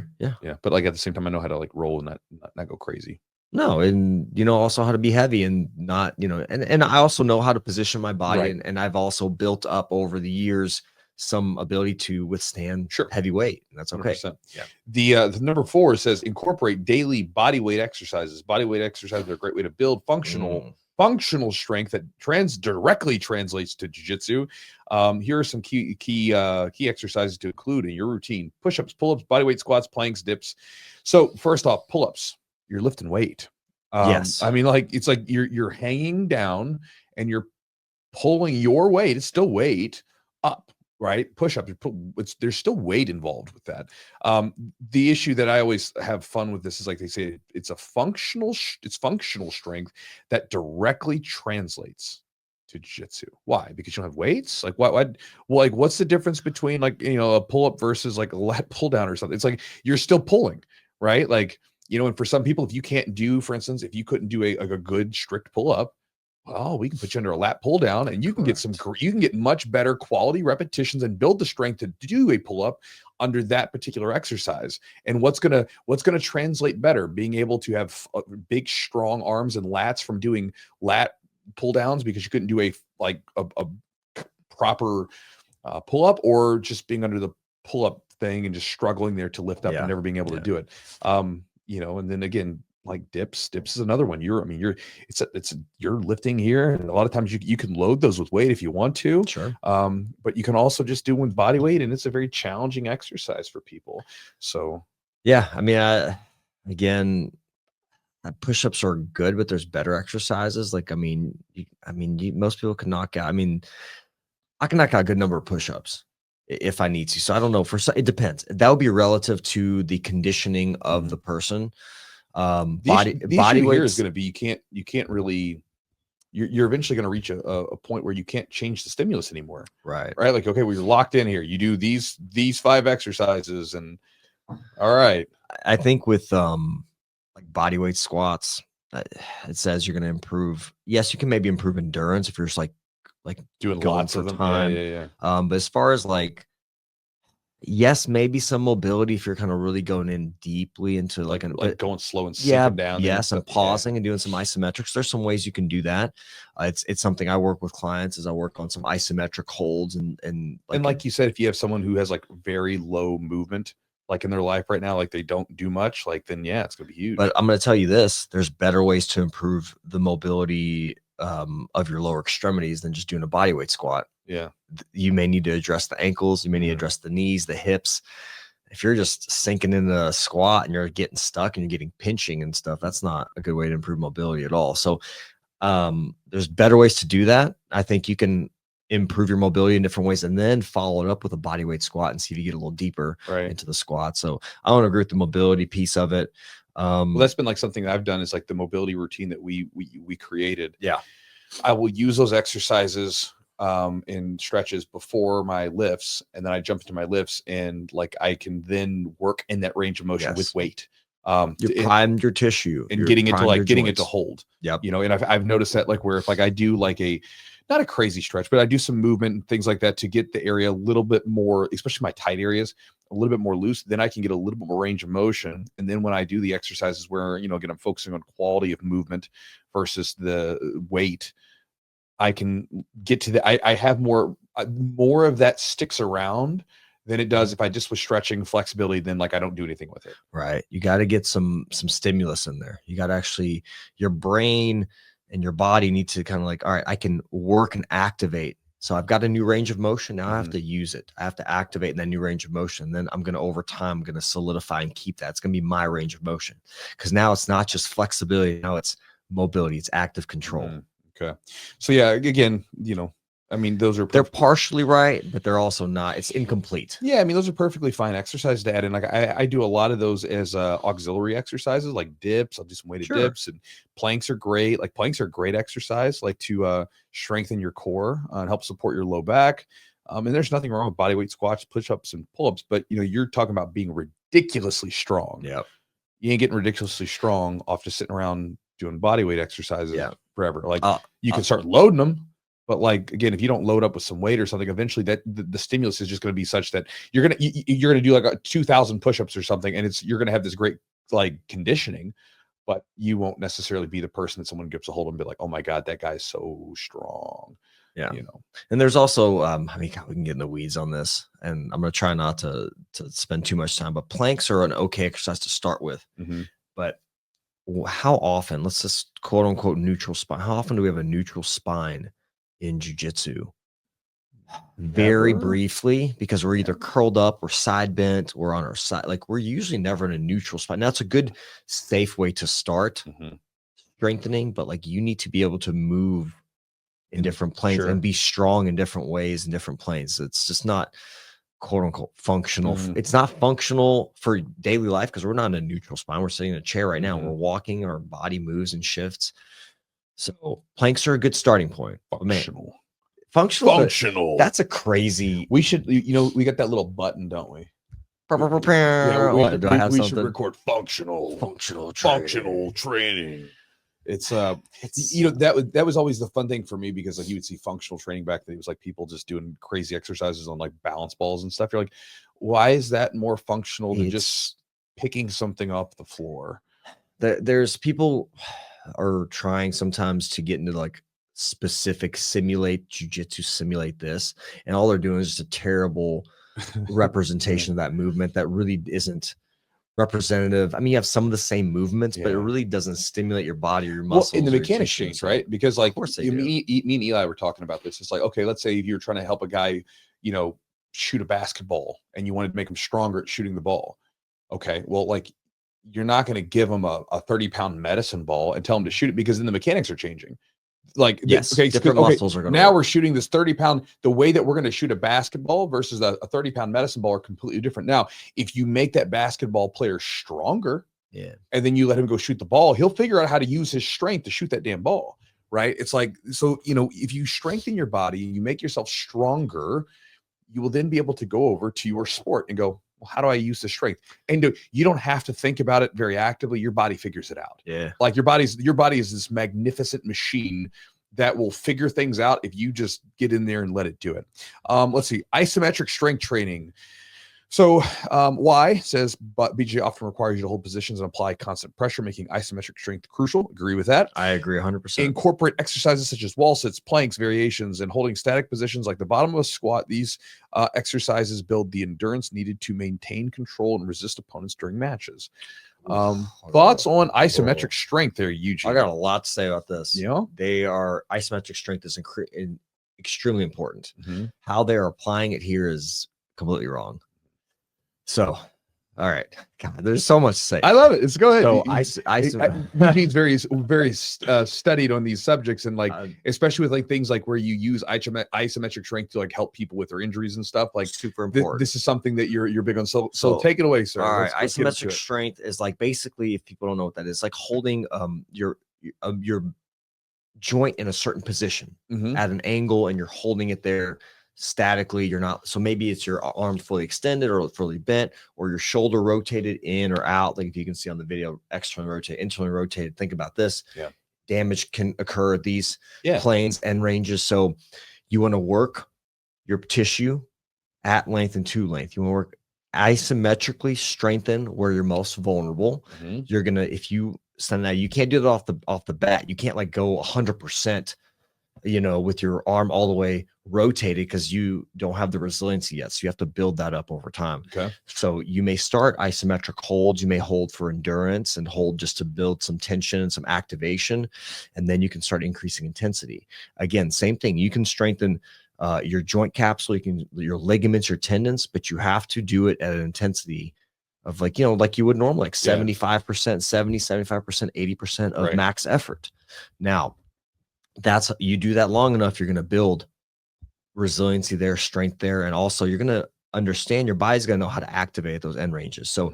But like at the same time, I know how to like roll and not go crazy. No, and also how to be heavy and not, and I also know how to position my body, right. and I've also built up over the years some ability to withstand heavy weight, and that's okay. 100%. Yeah. The number 4 says incorporate daily body weight exercises. Body weight exercises are a great way to build functional strength that directly translates to jiu-jitsu. Here are some key exercises to include in your routine: push-ups, pull-ups, body weight squats, planks, dips. So first off, pull-ups. You're lifting weight. Yes. I mean, like, it's like you're hanging down and you're pulling your weight. It's still weight up, right? Push-up. There's still weight involved with that. The issue that I always have fun with this is, like they say, it's functional strength that directly translates to jiu-jitsu? Why? Because you don't have weights? Like what? Well, like what's the difference between like, a pull-up versus like a lat pull down or something? It's like you're still pulling, right? Like, and for some people, if you can't do, for instance, if you couldn't do a good strict pull-up, well, we can put you under a lat pull down and you can get you can get much better quality repetitions and build the strength to do a pull-up under that particular exercise. And what's gonna translate better? Being able to have big, strong arms and lats from doing lat pull downs because you couldn't do a proper pull-up, or just being under the pull-up thing and just struggling there to lift up and never being able to do it. And then again, like dips is another one. You're lifting here, and a lot of times you can load those with weight if you want to. Sure. But you can also just do with body weight, and it's a very challenging exercise for people. So yeah, I mean, again, push-ups are good, but there's better exercises. Like, most people can knock out. I mean, I can knock out a good number of push-ups if I need to. So I don't know. It depends. That would be relative to the conditioning of the person. Body weight is going to be, you can't really, you're eventually going to reach a point where you can't change the stimulus anymore. Right. Like, okay, well, you're locked in here. You do these 5 exercises, and all right. I think with like body weight squats, it says you're going to improve. Yes, you can maybe improve endurance if you're just like doing going lots for of them. time. Yeah. But as far as like, yes, maybe some mobility if you're kind of really going in deeply into like going slow and sinking down. Yes, and pausing and doing some isometrics. There's some ways you can do that. It's something I work with clients as I work on some isometric holds and like you said, if you have someone who has like very low movement, like in their life right now, like they don't do much, like then it's gonna be huge. But I'm gonna tell you this: there's better ways to improve the mobility of your lower extremities than just doing a body weight squat. Yeah. You may need to address the ankles. You may need to address the knees, the hips. If you're just sinking into a squat and you're getting stuck and you're getting pinching and stuff, that's not a good way to improve mobility at all. So there's better ways to do that. I think you can improve your mobility in different ways and then follow it up with a body weight squat and see if you get a little deeper into the squat. So I want to agree with the mobility piece of it. Well, that's been like something that I've done, is like the mobility routine that we created. Yeah. I will use those exercises in stretches before my lifts, and then I jump into my lifts, and like I can then work in that range of motion with weight. You primed your tissue and getting it to hold. Yep. And I've noticed that, like, where if like I do like not a crazy stretch, but I do some movement and things like that to get the area a little bit more, especially my tight areas, a little bit more loose, then I can get a little bit more range of motion. And then when I do the exercises where, again, I'm focusing on quality of movement versus the weight, I can get to I have more of that sticks around than it does if I just was stretching flexibility, then like I don't do anything with it. Right. You got to get some stimulus in there. You got to actually, your brain and your body need to kind of like, all right, I can work and activate. So I've got a new range of motion. Now I have to use it. I have to activate that new range of motion. Then I'm going to, over time, I'm going to solidify and keep that. It's going to be my range of motion, because now it's not just flexibility. Now it's mobility. It's active control. Okay. So yeah, again, they're partially right, but they're also not. It's incomplete. Yeah, I mean, those are perfectly fine exercises to add in. Like I do a lot of those as auxiliary exercises, like dips. I'll do some weighted dips, and planks are great. Like planks are a great exercise, like to strengthen your core and help support your low back. And there's nothing wrong with body weight squats, push-ups, and pull-ups. But you're talking about being ridiculously strong. Yeah, you ain't getting ridiculously strong off just sitting around doing body weight exercises forever. Like you can start loading them. But like, again, if you don't load up with some weight or something, eventually that the stimulus is just going to be such that you're going to do like 2,000 push-ups or something. And you're going to have this great like conditioning, but you won't necessarily be the person that someone gives a hold of and be like, oh my God, that guy's so strong. Yeah. And there's also, God, we can get in the weeds on this, and I'm going to try not to spend too much time, but planks are an okay exercise to start with. But how often, let's just quote unquote neutral spine. How often do we have a neutral spine in jiu-jitsu? Very briefly, because we're either curled up or side bent or on our side. Like, we're usually never in a neutral spine. Now, it's a good safe way to start strengthening, but like, you need to be able to move in different planes and be strong in different ways in different planes. It's just not quote unquote functional. It's not functional for daily life because we're not in a neutral spine. We're sitting in a chair right now. We're walking, our body moves and shifts. So planks are a good starting point. Functional. Functional. That's a crazy. We should, we got that little button, don't we? Yeah, we should record functional training. It's that was always the fun thing for me, because like you would see functional training back then. It was like people just doing crazy exercises on like balance balls and stuff. You're like, why is that more functional than just picking something off the floor? There's people are trying sometimes to get into like specific Jiu-Jitsu simulate this, and all they're doing is just a terrible representation of that movement that really isn't representative. I mean, you have some of the same movements, but it really doesn't stimulate your body or your muscles. Well, in the mechanics change, right? Because like me and Eli were talking about this. It's like, okay, let's say if you're trying to help a guy, shoot a basketball, and you wanted to make him stronger at shooting the ball. Okay, well, like you're not going to give him a 30-pound medicine ball and tell him to shoot it, because then the mechanics are changing. Like, yes, different muscles are going to now we're shooting this 30-pound, the way that we're going to shoot a basketball versus a 30-pound medicine ball are completely different. Now, if you make that basketball player stronger, and then you let him go shoot the ball, he'll figure out how to use his strength to shoot that damn ball, right? It's like, so, if you strengthen your body and you make yourself stronger, you will then be able to go over to your sport and go, well, how do I use the strength? And you don't have to think about it very actively. Your body figures it out. Yeah. Like your body is this magnificent machine that will figure things out if you just get in there and let it do it. Let's see. Isometric strength training. So Y says, but BJJ often requires you to hold positions and apply constant pressure, making isometric strength crucial. Agree with that. I agree 100%. Incorporate exercises such as wall sits, planks, variations, and holding static positions like the bottom of a squat. These exercises build the endurance needed to maintain control and resist opponents during matches. Thoughts on isometric strength there, Eugene? I got a lot to say about this. Isometric strength is extremely important. How they're applying it here is completely wrong. So, all right, God, there's so much to say. I love it. Let's go ahead. So Eugene's very studied on these subjects, and like especially with like things like where you use isometric strength to like help people with their injuries and stuff. Like super important. This is something that you're big on. So take it away, sir. All right, isometric strength is like basically, if people don't know what that is, like holding your joint in a certain position at an angle, and you're holding it there statically. You're not, so maybe it's your arm fully extended or fully bent, or your shoulder rotated in or out, like if you can see on the video, externally rotated, internally rotated. Think about this. Damage can occur at these planes and ranges. So you want to work your tissue at length and to length. You want to work isometrically, strengthen where you're most vulnerable. You're gonna, if you send that, you can't do that off the bat. You can't like go 100%, with your arm all the way rotated, because you don't have the resiliency yet. So you have to build that up over time. Okay. So you may start isometric holds. You may hold for endurance and hold just to build some tension and some activation. And then you can start increasing intensity. Again, same thing. You can strengthen your joint capsule, your ligaments, your tendons, but you have to do it at an intensity of like you would normally, like 75%, 75%, 80% of max effort. Now, you do that long enough, you're going to build resiliency there, strength there, and also you're going to understand, your body's going to know how to activate those end ranges. So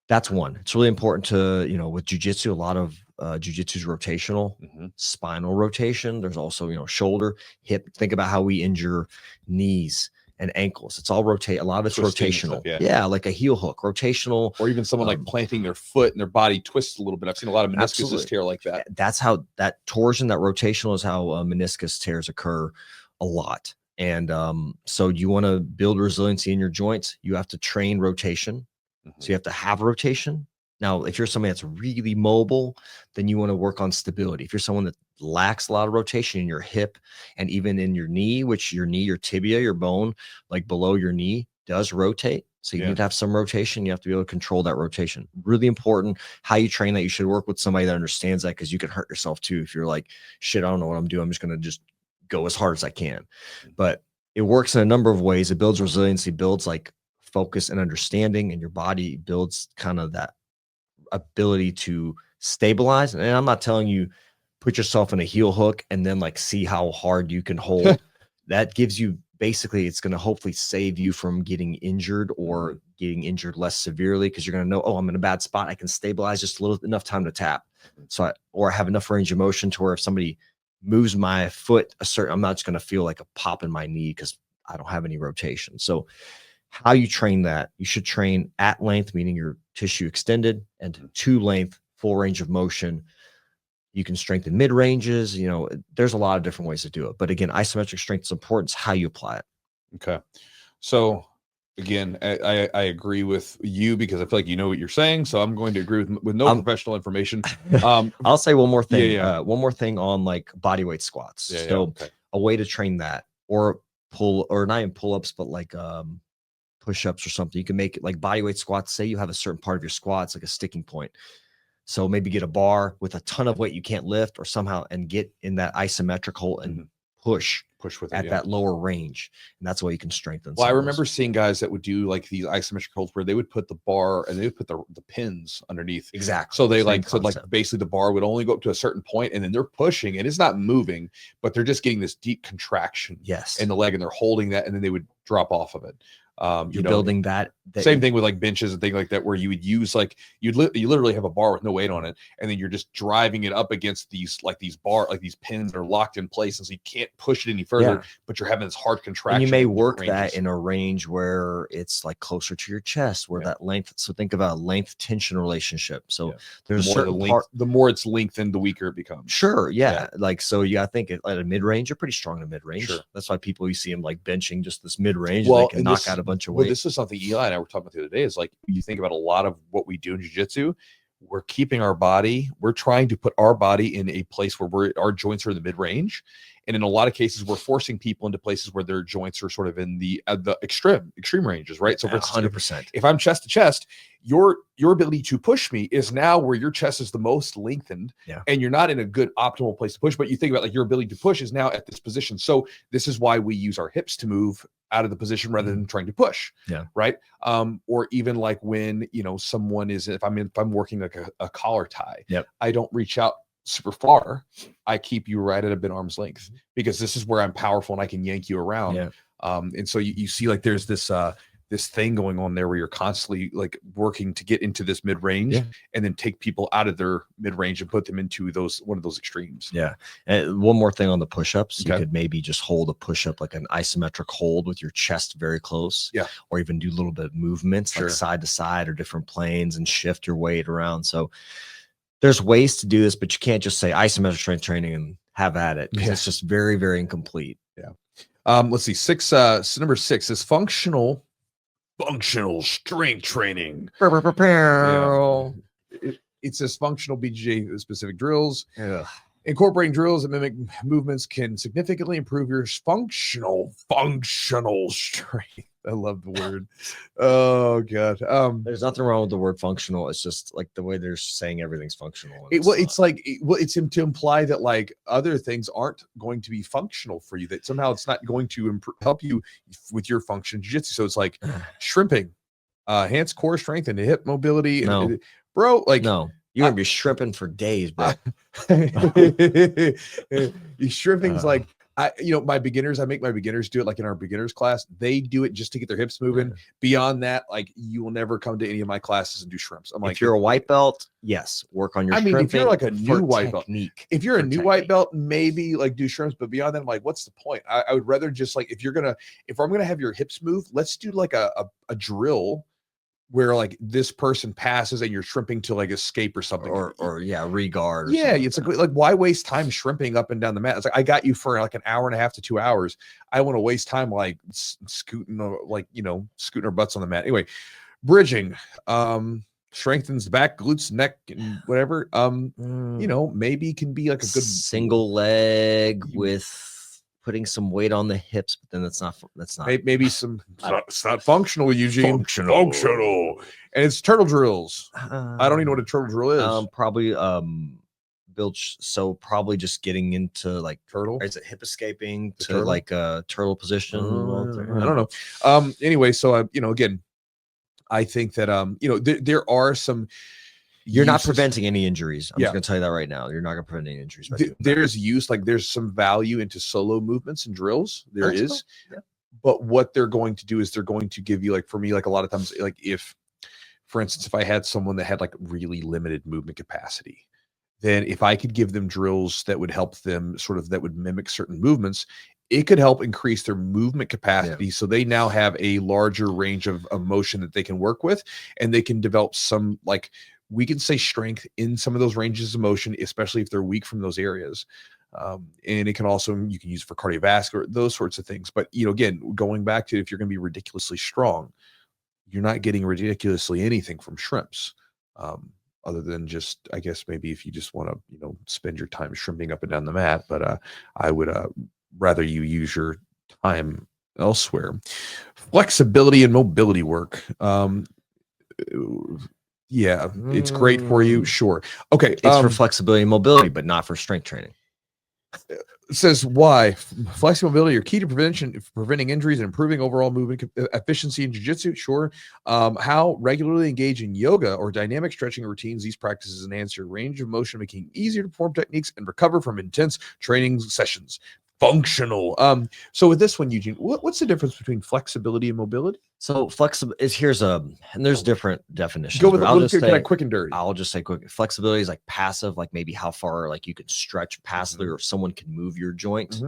that's one. It's really important to, with jiu-jitsu, a lot of jiu-jitsu is rotational, spinal rotation. There's also, shoulder, hip. Think about how we injure knees and ankles. It's all rotate. A lot of it's rotational. Stuff, like a heel hook, rotational. Or even someone like planting their foot and their body twists a little bit. I've seen a lot of meniscus tear like that. That's how that torsion, that rotational is how meniscus tears occur a lot. And so you want to build resiliency in your joints. You have to train rotation. So you have to have rotation. Now, if you're somebody that's really mobile, then you want to work on stability. If you're someone that lacks a lot of rotation in your hip and even in your knee, which your tibia, your bone, like below your knee does rotate. So you need to have some rotation. You have to be able to control that rotation. Really important how you train that. You should work with somebody that understands that, because you can hurt yourself too. If you're like, shit, I don't know what I'm doing. I'm just going to just go as hard as I can. But it works in a number of ways. It builds resiliency, builds like focus and understanding, and your body builds kind of that ability to stabilize. And I'm not telling you put yourself in a heel hook and then like see how hard you can hold. That gives you, basically, it's going to hopefully save you from getting injured or getting injured less severely, because you're going to know, oh, I'm in a bad spot. I can stabilize just enough time to tap. So or I have enough range of motion to where if somebody moves my foot I'm not just going to feel like a pop in my knee because I don't have any rotation. So how you train that, you should train at length, meaning your tissue extended, and to length, full range of motion. You can strengthen mid ranges. There's a lot of different ways to do it. But again, isometric strength is important. It's how you apply it. Okay. So again, I agree with you because I feel like you know what you're saying. So I'm going to agree with no professional information. I'll say one more thing. Yeah. One more thing on like bodyweight squats. Yeah, So okay. a way to train that, or not even pull-ups, but like push-ups or something. You can make it like bodyweight squats. Say you have a certain part of your squats, like a sticking point. So maybe get a bar with a ton of weight you can't lift, or somehow and get in that isometric hole and push with it at that lower range, and that's why you can strengthen. Well, I remember seeing guys that would do like these isometric holds where they would put the bar and they would put the pins underneath. Exactly. So they basically the bar would only go up to a certain point, and then they're pushing, and it's not moving, but they're just getting this deep contraction in the leg, and they're holding that, and then they would drop off of it. You're building that same thing with like benches and things like that, where you would use like you literally have a bar with no weight on it, and then you're just driving it up against these pins that are locked in place, and so you can't push it any further, but you're having this hard contraction. And you may work that in a range where it's like closer to your chest, where that length. So think about a length tension relationship. So there's a certain the more it's lengthened, the weaker it becomes. Sure. Yeah. Like, so you gotta think at a mid range, you're pretty strong in mid range. Sure. That's why you see them like benching just this mid range. Well, they can knock out a bunch of weight. Well, this is something Eli and I were talking about the other day, is like, you think about a lot of what we do in jiu-jitsu, we're trying to put our body in a place where our joints are in the mid range. And in a lot of cases, we're forcing people into places where their joints are sort of in the extreme ranges, right? So for 100%. If I'm chest to chest, your ability to push me is now where your chest is the most lengthened, and you're not in a good optimal place to push. But you think about like your ability to push is now at this position. So this is why we use our hips to move out of the position rather than trying to push. Right. Or even like when someone is, if I'm working like a collar tie, I don't reach out super far. I keep you right at a bit arm's length, because this is where I'm powerful and I can yank you around. And so you see like there's this thing going on there where you're constantly like working to get into this mid range and then take people out of their mid range and put them into one of those extremes. And one more thing on the push-ups, you could maybe just hold a push-up like an isometric hold with your chest very close, or even do a little bit of movements like side to side or different planes and shift your weight around. So there's ways to do this, but you can't just say isometric strength training and have at it, because it's just very, very incomplete. Let's see. Number 6 is functional strength training. It says functional BJJ specific drills. Incorporating drills and mimic movements can significantly improve your functional strength. I love the word. Oh God. There's nothing wrong with the word functional. It's just like the way they're saying everything's functional. It's to imply that like other things aren't going to be functional for you, that somehow it's not going to help you with your function jiu-jitsu. So it's like shrimping, enhance core strength and hip mobility. Bro, like no. You're gonna be shrimping for days, bro. Shrimping's like, my beginners, I make my beginners do it like in our beginners class. They do it just to get their hips moving. Beyond that, like, you will never come to any of my classes and do shrimps. I'm like, if you're a white belt, yes, work on your shrimping. If you're like a new white belt, if you're a new white belt, maybe like do shrimps. But beyond that, I'm like, what's the point? I would rather just like, if I'm gonna have your hips move, let's do like a drill where like this person passes and you're shrimping to like escape or something, or regard. It's like why waste time shrimping up and down the mat? It's like, I got you for like an hour and a half to 2 hours. I want to waste time like scooting our butts on the mat. Anyway, bridging strengthens the back, glutes, neck, and whatever. Maybe can be like a good single leg with putting some weight on the hips, but then that's not maybe some it's not functional, Eugene. Functional. And it's turtle drills. I don't even know what a turtle drill is. Probably probably just getting into like turtle. Is it hip escaping to like a turtle position? I don't know. Anyway, so again, I think that there are some. You're not preventing any injuries. I'm just going to tell you that right now. You're not going to prevent any injuries. There's some value into solo movements and drills. There is. But what they're going to do is they're going to give you, like, for me, like a lot of times, like if, for instance, if I had someone that had like really limited movement capacity, then if I could give them drills that would help them that would mimic certain movements, it could help increase their movement capacity. Yeah. So they now have a larger range of motion that they can work with, and they can develop some, like, we can say, strength in some of those ranges of motion, especially if they're weak from those areas. And it can also, you can use it for cardiovascular, those sorts of things. But, again, going back to, if you're going to be ridiculously strong, you're not getting ridiculously anything from shrimps. Other than just, I guess, maybe if you just want to, spend your time shrimping up and down the mat. But I would rather you use your time elsewhere. Flexibility and mobility work. Yeah, it's great for you. Sure. Okay. It's for flexibility and mobility, but not for strength training. It says why flexibility are key to preventing injuries and improving overall movement efficiency in jiu-jitsu. Sure. How regularly engage in yoga or dynamic stretching routines. These practices enhance your range of motion, making it easier to perform techniques and recover from intense training sessions. Functional. So with this one, Eugene, what's the difference between flexibility and mobility? So flexible is and there's different definitions. Go with the quick and dirty. I'll just say quick. Flexibility is like passive, like maybe how far like you can stretch passively, or someone can move your joint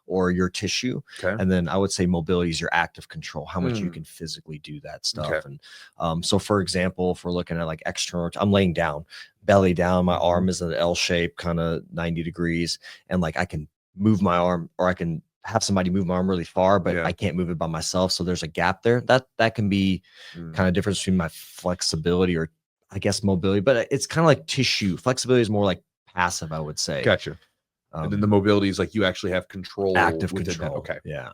or your tissue. Okay. And then I would say mobility is your active control, how much you can physically do that stuff. Okay. And so for example, if we're looking at like external, I'm laying down, belly down, my arm is in an L shape, kind of 90 degrees, and like I can move my arm, or I can have somebody move my arm really far, but I can't move it by myself. So there's a gap there. That can be kind of difference between my flexibility, or I guess mobility, but it's kind of like tissue. Flexibility is more like passive, I would say. Gotcha. And then the mobility is like you actually have control, active control. That. Okay. Yeah.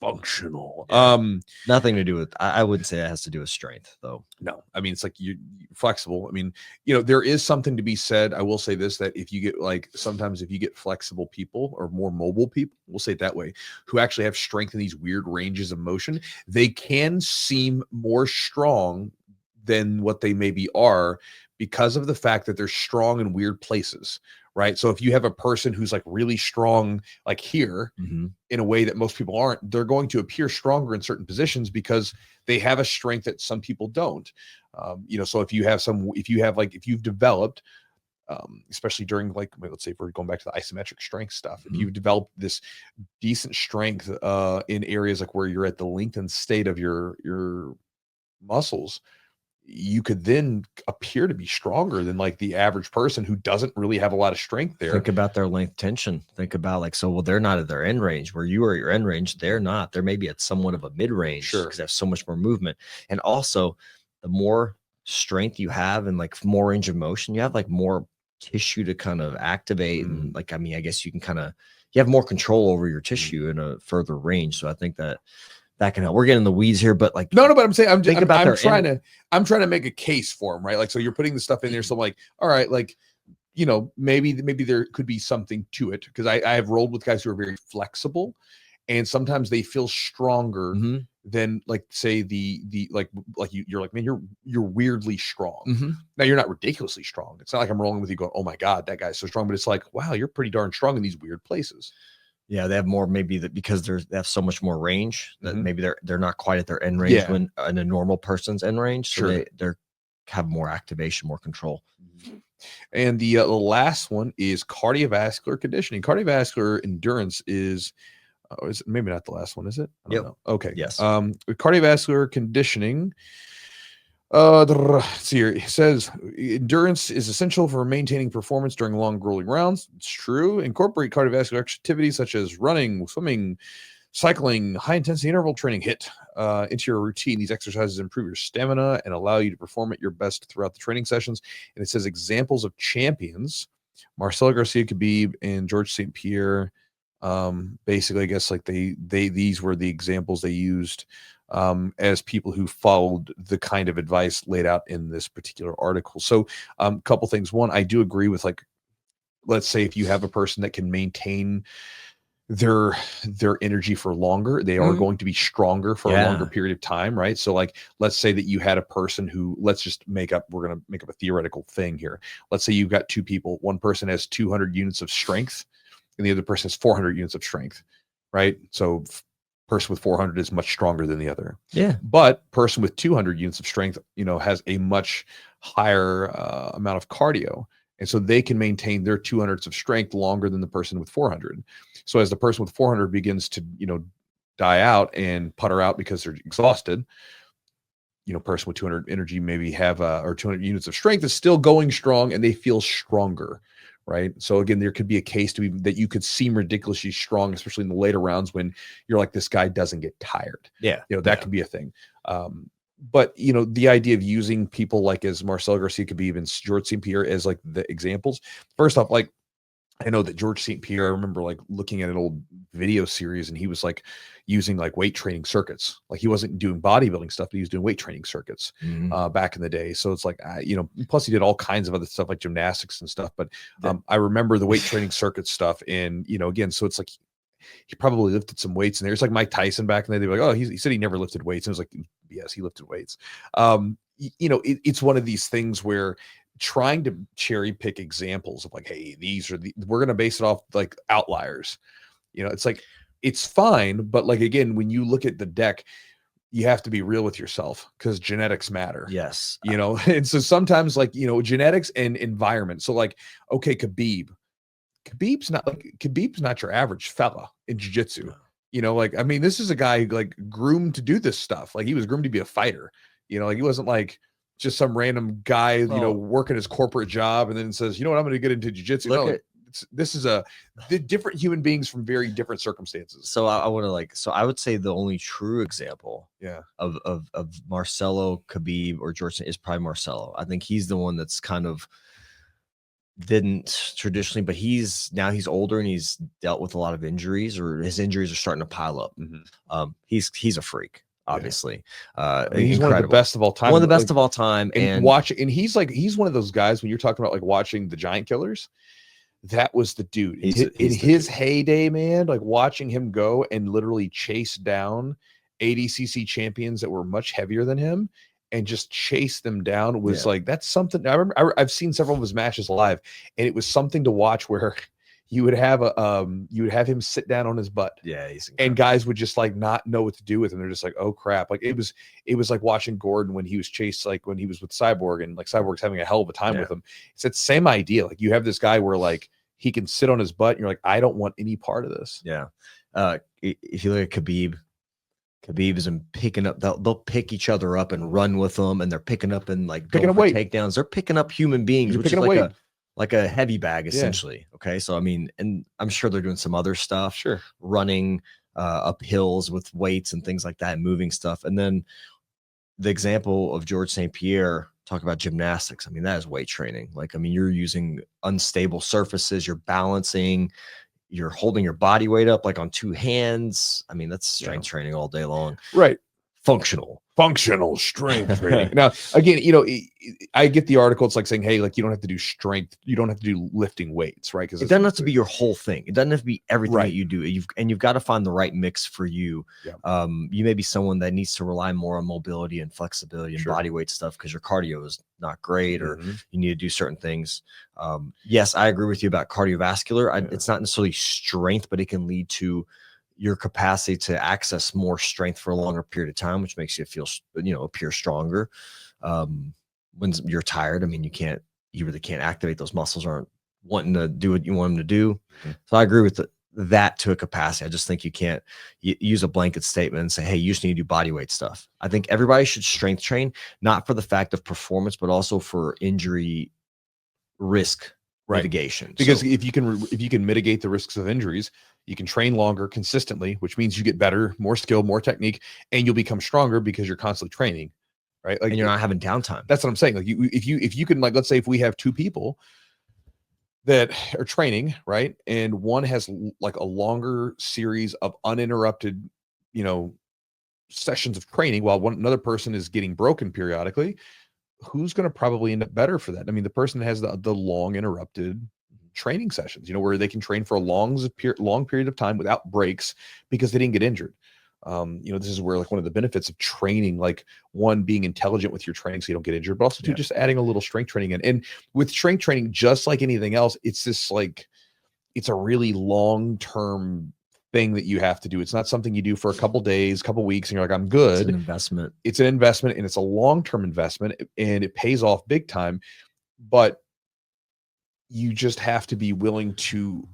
Functional. Yeah. Nothing to do with, I wouldn't say it has to do with strength though. No, I mean, it's like you're flexible. I mean, there is something to be said. I will say this, that if you get sometimes if you get flexible people or more mobile people, we'll say it that way, who actually have strength in these weird ranges of motion, they can seem more strong than what they maybe are, because of the fact that they're strong in weird places. Right. So if you have a person who's like really strong, like here, in a way that most people aren't, they're going to appear stronger in certain positions because they have a strength that some people don't. So if you've developed, especially during let's say if we're going back to the isometric strength stuff, if you've developed this decent strength in areas like where you're at the lengthened state of your muscles, you could then appear to be stronger than like the average person who doesn't really have a lot of strength there. Think about their length tension. Think about they're not at their end range where you are at your end range. They're not. They're maybe at somewhat of a mid range, because they have so much more movement. And also, the more strength you have and like more range of motion, you have like more tissue to kind of activate. And I guess you can you have more control over your tissue in a further range. So I think that can help. We're getting in the weeds here, but no, but I'm saying I'm trying to make a case for them, right? Like, so you're putting the stuff in there. So I'm like, all right, like, maybe there could be something to it, because I have rolled with guys who are very flexible, and sometimes they feel stronger than, like, say you're like, man, you're weirdly strong. Now you're not ridiculously strong. It's not like I'm rolling with you going, oh my God, that guy's so strong, but it's like, wow, you're pretty darn strong in these weird places. Yeah, they have more, maybe that because they have so much more range that maybe they're not quite at their end range when in a normal person's end range. So they have more activation, more control. And the last one is cardiovascular conditioning. Cardiovascular endurance is it maybe not the last one, is it? I don't know. Okay. Yes. Cardiovascular conditioning. Let's see here. It says endurance is essential for maintaining performance during long, grueling rounds. It's true. Incorporate cardiovascular activities such as running, swimming, cycling, high-intensity interval training into your routine. These exercises improve your stamina and allow you to perform at your best throughout the training sessions. And it says examples of champions: Marcelo Garcia, Khabib, and George St. Pierre. Basically, I guess like these were the examples they used as people who followed the kind of advice laid out in this particular article. So a couple things. One, I do agree with, like, let's say if you have a person that can maintain their energy for longer, they are going to be stronger for a longer period of time, right? So like, let's say that you had a person who, we're going to make up a theoretical thing here. Let's say you've got two people. One person has 200 units of strength and the other person has 400 units of strength, right? So person with 400 is much stronger than the other. Yeah. But person with 200 units of strength, has a much higher amount of cardio. And so they can maintain their 200s of strength longer than the person with 400. So as the person with 400 begins to, die out and putter out because they're exhausted, person with 200 energy maybe have or 200 units of strength is still going strong and they feel stronger, right? So again, there could be a case to be that you could seem ridiculously strong, especially in the later rounds when you're like, this guy doesn't get tired. Yeah. That could be a thing. But the idea of using people like as Marcel Garcia, could be even George St. Pierre as like the examples. First off, like I know that George St. Pierre, I remember like looking at an old video series and he was like using like weight training circuits. Like he wasn't doing bodybuilding stuff, but he was doing weight training circuits back in the day. So it's like, plus he did all kinds of other stuff like gymnastics and stuff. But I remember the weight training circuit stuff. And, again, so it's like, he probably lifted some weights in there. It's like Mike Tyson back in the day. They were like, oh, he said he never lifted weights. And it was like, yes, he lifted weights. It's one of these things where trying to cherry pick examples of like, hey, we're going to base it off like outliers. It's like, it's fine. But like, again, when you look at the deck, you have to be real with yourself because genetics matter. Yes. And so sometimes like, genetics and environment. So like, okay, Khabib's not your average fella in jiu-jitsu. This is a guy like groomed to do this stuff. Like he was groomed to be a fighter. Like he wasn't like just some random guy, working his corporate job and then says, I'm going to get into jiu-jitsu. This is the different human beings from very different circumstances. So I would say the only true example of Marcelo, Khabib, or George is probably Marcelo. I think he's the one that's kind of didn't traditionally, but he's older and he's dealt with a lot of injuries, or his injuries are starting to pile up. He's a freak, obviously. He's one of the best of all time. One of the best of all time. And he's one of those guys when you're talking about like watching the Giant Killers. That was the dude in his heyday, man. Like watching him go and literally chase down ADCC champions that were much heavier than him and just chase them down was like, that's something. I remember I've seen several of his matches live, and it was something to watch where you would have him sit down on his butt. Yeah, and guys would just like not know what to do with him. They're just like, oh crap. Like it was like watching Gordon when he was chased, like when he was with Cyborg, and like Cyborg's having a hell of a time with him. It's that same idea. Like you have this guy where like he can sit on his butt and you're like, I don't want any part of this. Yeah. If you look at Khabib is in picking up, they'll pick each other up and run with them, and they're picking up and like picking up weight takedowns. They're picking up human beings, which is like a heavy bag essentially. Yeah. Okay. So, and I'm sure they're doing some other stuff, running up hills with weights and things like that, and moving stuff. And then the example of George St. Pierre, talk about gymnastics. That is weight training. Like, you're using unstable surfaces, you're balancing, you're holding your body weight up like on two hands. That's strength training all day long. Right. Functional strength training. Now, again, I get the article. It's like saying, hey, like you don't have to do strength. You don't have to do lifting weights, right? Because it doesn't have to be your whole thing. It doesn't have to be everything that you do. You've got to find the right mix for you. Yeah. You may be someone that needs to rely more on mobility and flexibility and body weight stuff because your cardio is not great, or you need to do certain things. Yes, I agree with you about cardiovascular. It's not necessarily strength, but it can lead to your capacity to access more strength for a longer period of time, which makes you feel, appear stronger. When you're tired, you really can't activate those muscles, aren't wanting to do what you want them to do. So I agree with that to a capacity. I just think you can't use a blanket statement and say, hey, you just need to do body weight stuff. I think everybody should strength train, not for the fact of performance, but also for injury risk mitigation. Because if you can mitigate the risks of injuries, you can train longer consistently, which means you get better, more skill, more technique, and you'll become stronger because you're constantly training, right? Like, and you're not having downtime. That's what I'm saying. Like if you can, like, let's say if we have two people that are training, right, and one has like a longer series of uninterrupted, sessions of training while another person is getting broken periodically, who's going to probably end up better for that? The person that has the long interrupted training sessions, where they can train for a long period of time without breaks because they didn't get injured. This is where like one of the benefits of training, like one, being intelligent with your training so you don't get injured, but also two, just adding a little strength training in. And with strength training, just like anything else, it's this like, it's a really long-term thing that you have to do. It's not something you do for a couple days, couple weeks, and you're like, I'm good. It's an investment. It's an investment, and it's a long-term investment, and it pays off big time. But you just have to be willing to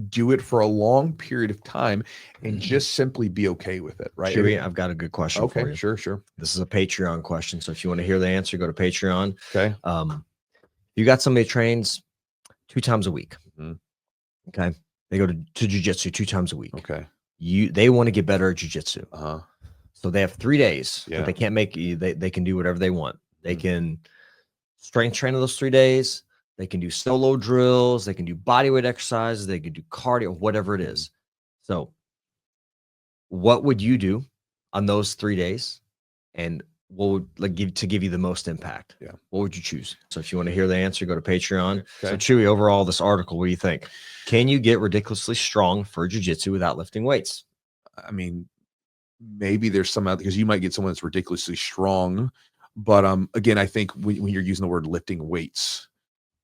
do it for a long period of time and just simply be okay with it, right? Chewy, I've got a good question for you. Sure. This is a Patreon question. So if you want to hear the answer, go to Patreon. Okay. You got somebody trains 2 times a week. Mm-hmm. Okay. They go to Jiu-Jitsu 2 times a week. Okay. They want to get better at Jiu-Jitsu. Uh-huh. So they have 3 days Yeah. that they can't make. They can do whatever they want. They can strength train those 3 days. They can do solo drills. They can do bodyweight exercises. They can do cardio, whatever it is. So what would you do on those 3 days? And what would give you the most impact? Yeah. What would you choose? So if you want to hear the answer, go to Patreon. Okay. So Chewy, overall, this article, what do you think? Can you get ridiculously strong for jiu-jitsu without lifting weights? I mean, maybe there's some out because you might get someone that's ridiculously strong. But again, I think when you're using the word lifting weights,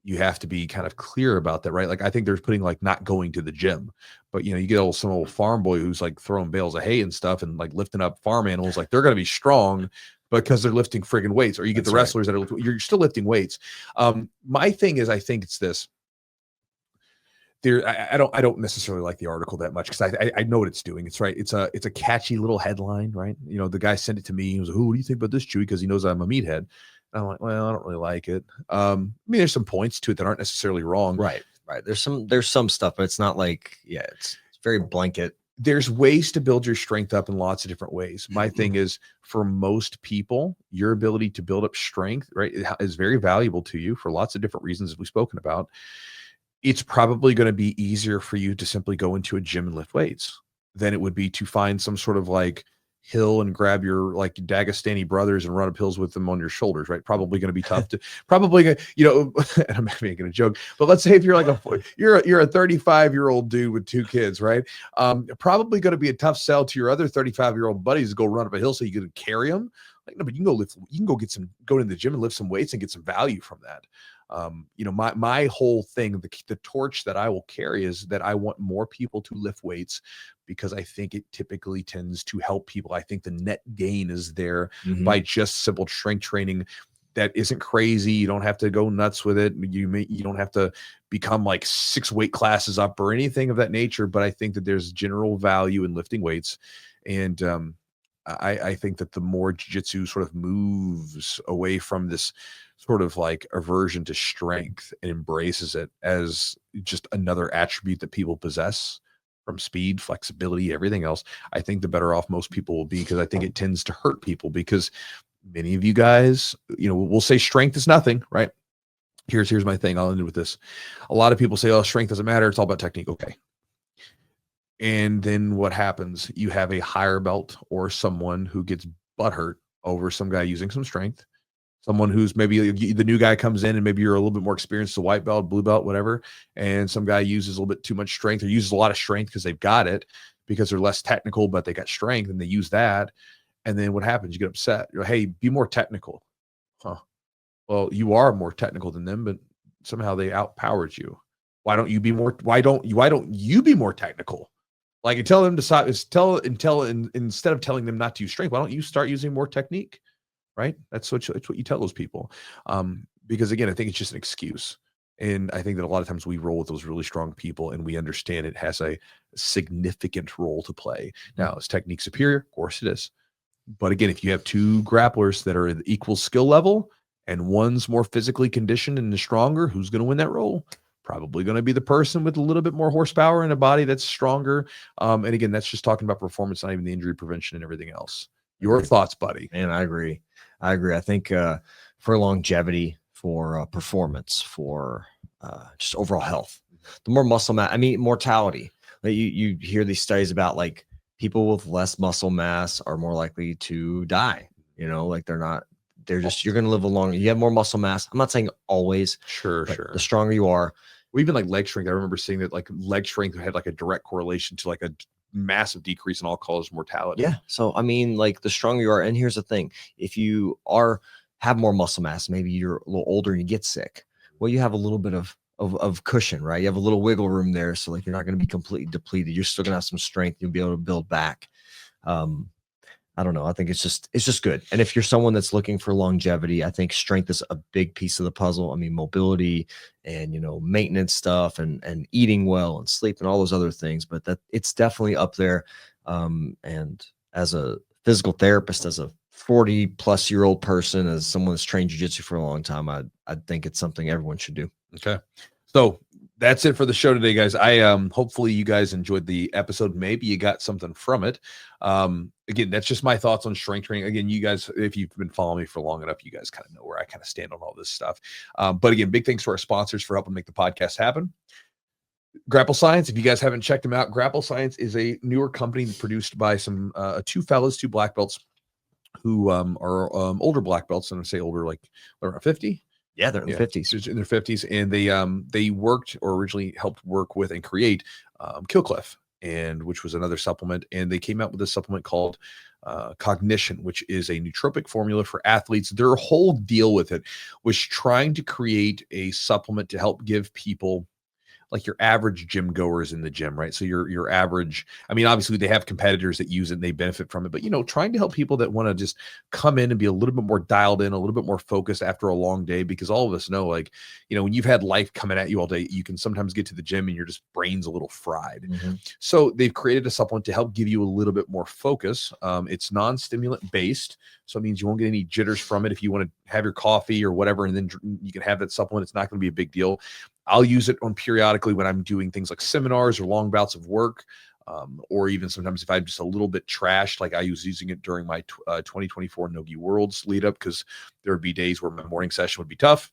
you have to be kind of clear about that, right? Like I think they're putting like not going to the gym, but you get some old farm boy who's like throwing bales of hay and stuff and like lifting up farm animals. Like they're going to be strong because they're lifting friggin' weights. Or you get the wrestlers that are you're still lifting weights. My thing is, I think it's this. I don't necessarily like the article that much because I know what it's doing. It's right. It's a catchy little headline, right? The guy sent it to me. He was like, "Who do you think about this, Chewy?" Because he knows I'm a meathead. And I'm like, well, I don't really like it. I mean, there's some points to it that aren't necessarily wrong. Right. There's some stuff, but it's not like, it's very blanket. There's ways to build your strength up in lots of different ways. My thing is, for most people, your ability to build up strength, right, is very valuable to you for lots of different reasons as we've spoken about. It's probably going to be easier for you to simply go into a gym and lift weights than it would be to find some sort of like hill and grab your like Dagestani brothers and run up hills with them on your shoulders, right? Probably going to be tough to probably, and I'm making a joke, but let's say if you're like you're a 35-year-old dude with 2 kids, right? Probably going to be a tough sell to your other 35-year-old buddies to go run up a hill so you can carry them. Like, no, but you can go to the gym and lift some weights and get some value from that. My whole thing, the torch that I will carry is that I want more people to lift weights because I think it typically tends to help people. I think the net gain is there by just simple strength training that isn't crazy. You don't have to go nuts with it. You don't have to become like 6 weight classes up or anything of that nature. But I think that there's general value in lifting weights. And I think that the more jiu-jitsu sort of moves away from this sort of like aversion to strength and embraces it as just another attribute that people possess, from speed, flexibility, everything else, I think the better off most people will be, because I think it tends to hurt people because many of you guys, will say strength is nothing, right? Here's my thing. I'll end it with this. A lot of people say, oh, strength doesn't matter. It's all about technique. Okay. And then what happens? You have a higher belt or someone who gets butthurt over some guy using some strength. Someone who's maybe the new guy comes in and maybe you're a little bit more experienced, a white belt, blue belt, whatever. And some guy uses a little bit too much strength or uses a lot of strength because they've got it, because they're less technical, but they got strength and they use that. And then what happens? You get upset. You're like, hey, be more technical. Huh. Well, you are more technical than them, but somehow they outpowered you. Why don't you be more technical? Like, tell them to stop. Instead of telling them not to use strength, why don't you start using more technique? Right? That's what you tell those people. Because again, I think it's just an excuse. And I think that a lot of times we roll with those really strong people and we understand it has a significant role to play. Now, is technique superior? Of course it is. But again, if you have 2 grapplers that are at equal skill level and one's more physically conditioned and is stronger, who's going to win that role? Probably going to be the person with a little bit more horsepower and a body that's stronger. And again, that's just talking about performance, not even the injury prevention and everything else. Your thoughts, buddy? And I agree. I think for longevity, for performance, for just overall health, the more muscle mass, mortality. Like you hear these studies about like people with less muscle mass are more likely to die. You're going to live a longer. You have more muscle mass. I'm not saying always. Sure. The stronger you are. Well, even like leg strength. I remember seeing that like leg strength had like a direct correlation to like a massive decrease in all-cause mortality. Yeah. So, like the stronger you are, and here's the thing, if you have more muscle mass, maybe you're a little older and you get sick. Well, you have a little bit of cushion, right? You have a little wiggle room there. So like, you're not going to be completely depleted. You're still going to have some strength. You'll be able to build back. I don't know. I think it's just good. And if you're someone that's looking for longevity, I think strength is a big piece of the puzzle. I mean, mobility and, maintenance stuff and eating well and sleep and all those other things, but that it's definitely up there. And as a physical therapist, as a 40-plus-year-old person, as someone that's trained jiu-jitsu for a long time, I think it's something everyone should do. Okay. So that's it for the show today, guys. I hopefully you guys enjoyed the episode. Maybe you got something from it. Again, that's just my thoughts on strength training. Again, you guys, if you've been following me for long enough, you guys kind of know where I kind of stand on all this stuff. But again, big thanks to our sponsors for helping make the podcast happen. Grapple Science, if you guys haven't checked them out, Grapple Science is a newer company produced by some two black belts who are older black belts, and I say older, like they're around 50. Yeah, they're in their 50s. In their 50s, and they worked or originally helped work with and create Killcliff, and which was another supplement, and they came out with a supplement called Cognition, which is a nootropic formula for athletes. Their whole deal with it was trying to create a supplement to help give people like your average gym goers in the gym, right? So your average, I mean, obviously they have competitors that use it and they benefit from it, but trying to help people that want to just come in and be a little bit more dialed in, a little bit more focused after a long day, because all of us know, like, when you've had life coming at you all day, you can sometimes get to the gym and your just brain's a little fried. Mm-hmm. So they've created a supplement to help give you a little bit more focus. It's non-stimulant based. So it means you won't get any jitters from it. If you want to have your coffee or whatever, and then you can have that supplement, it's not going to be a big deal. I'll use it on periodically when I'm doing things like seminars or long bouts of work, or even sometimes if I'm just a little bit trashed, like I was using it during my 2024 Nogi Worlds lead up, because there would be days where my morning session would be tough.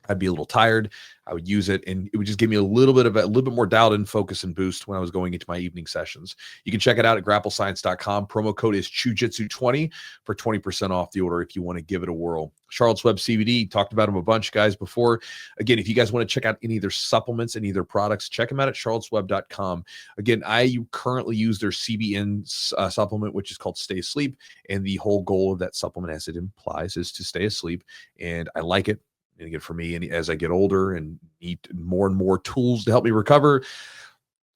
I'd be a little tired. I would use it, and it would just give me a little bit more dialed in focus and boost when I was going into my evening sessions. You can check it out at grapplescience.com. Promo code is Chewjitsu20 for 20% off the order if you want to give it a whirl. Charlotte's Web CBD, talked about them a bunch, guys, before. Again, if you guys want to check out any of their supplements, any of their products, check them out at charlottesweb.com. Again, I currently use their CBN supplement, which is called Stay Asleep, and the whole goal of that supplement, as it implies, is to stay asleep, and I like it. And again, for me, and as I get older and need more and more tools to help me recover,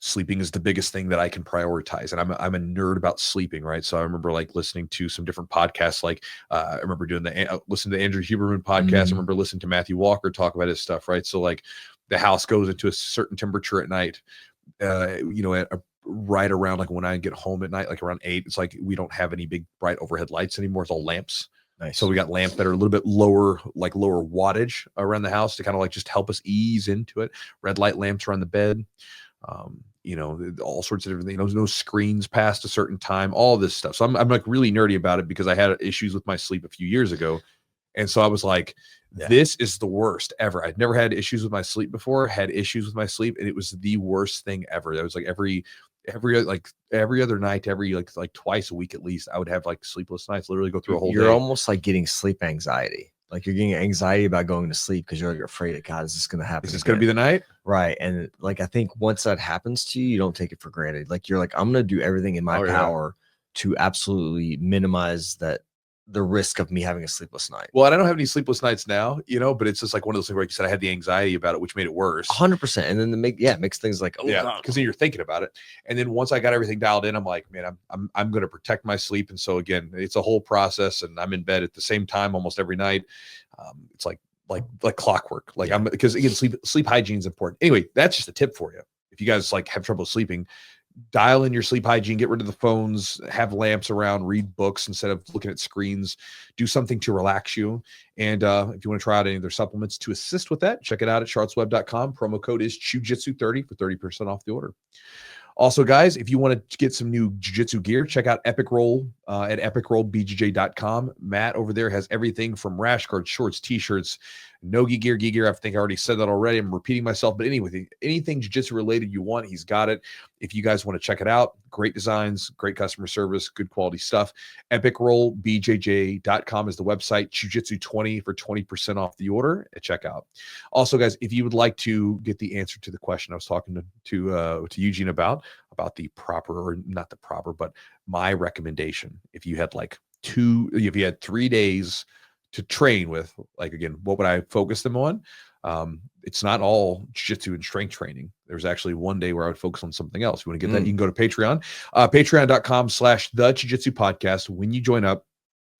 sleeping is the biggest thing that I can prioritize. And I'm a nerd about sleeping, right? So I remember like listening to some different podcasts. Like I remember listening to the Andrew Huberman podcast. Mm-hmm. I remember listening to Matthew Walker talk about his stuff, right? So like the house goes into a certain temperature at night, right around like when I get home at night, like around 8, it's like we don't have any big bright overhead lights anymore. It's all lamps. Nice. So we got lamps that are a little bit lower wattage around the house to kind of like just help us ease into it. Red light lamps around the bed, all sorts of different things. No screens past a certain time, all this stuff. So I'm like really nerdy about it because I had issues with my sleep a few years ago. And so I was like, This is the worst ever. I'd never had issues with my sleep before, had issues with my sleep, and it was the worst thing ever. That was like every other night, every like twice a week at least, I would have like sleepless nights, literally go through a whole day. You're almost like getting sleep anxiety. Like you're getting anxiety about going to sleep because you're afraid of, God, is this going to happen? Is this going to be the night? Right. And like, I think once that happens to you, you don't take it for granted. Like you're like, I'm going to do everything in my power to absolutely minimize the risk of me having a sleepless night. Well, I don't have any sleepless nights now, but it's just like one of those things where, like you said, I had the anxiety about it, which made it worse. 100%. And then it makes things like, because then you're thinking about it. And then once I got everything dialed in, I'm like, man, I'm going to protect my sleep. And so again, it's a whole process, and I'm in bed at the same time almost every night. It's like clockwork. Because again, sleep hygiene is important. Anyway, that's just a tip for you. If you guys like have trouble sleeping, dial in your sleep hygiene, get rid of the phones, have lamps around, read books instead of looking at screens, do something to relax you. And if you want to try out any of their supplements to assist with that, check it out at charlottesweb.com. Promo code is Chewjitsu30 for 30% off the order. Also, guys, if you want to get some new jiu-jitsu gear, check out Epic Roll at epicrollbjj.com. Matt over there has everything from rash guards, shorts, t-shirts, no-gi gear. I think I already said that already. I'm repeating myself. But anyway, anything jiu-jitsu related you want, he's got it. If you guys want to check it out, great designs, great customer service, good quality stuff. epicrollbjj.com is the website. Chewjitsu20 for 20% off the order at checkout. Also, guys, if you would like to get the answer to the question I was talking to Eugene about the proper, or not the proper, but my recommendation, if you had 3 days to train with, like, again, what would I focus them on? It's not all jiu-jitsu and strength training. There's actually one day where I would focus on something else. You want to get that, you can go to Patreon, patreon.com/the Jiu-Jitsu podcast. When you join up,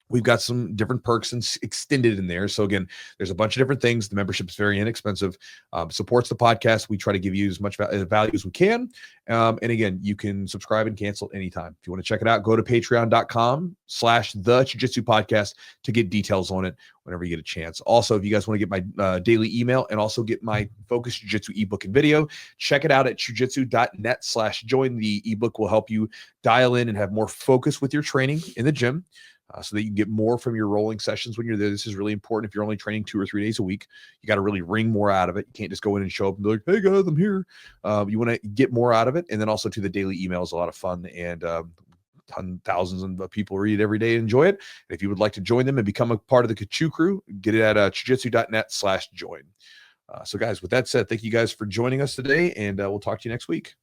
we've got some different perks and extended in there. So again, there's a bunch of different things. The membership is very inexpensive, supports the podcast. We try to give you as much value as we can. And again, you can subscribe and cancel anytime. If you want to check it out, go to patreon.com/the Jiu-Jitsu podcast to get details on it whenever you get a chance. Also, if you guys want to get my daily email and also get my Focus Jiu-Jitsu ebook and video, check it out at chewjitsu.net/join. The ebook will help you dial in and have more focus with your training in the gym. So that you can get more from your rolling sessions when you're there. This is really important. If you're only training 2 or 3 days a week, you got to really wring more out of it. You can't just go in and show up and be like, hey guys, I'm here. You want to get more out of it. And then also to the daily email is a lot of fun, and thousands of people read it every day and enjoy it. And if you would like to join them and become a part of the Chew crew, get it at chewjitsu.net/join. So guys, with that said, thank you guys for joining us today, and we'll talk to you next week.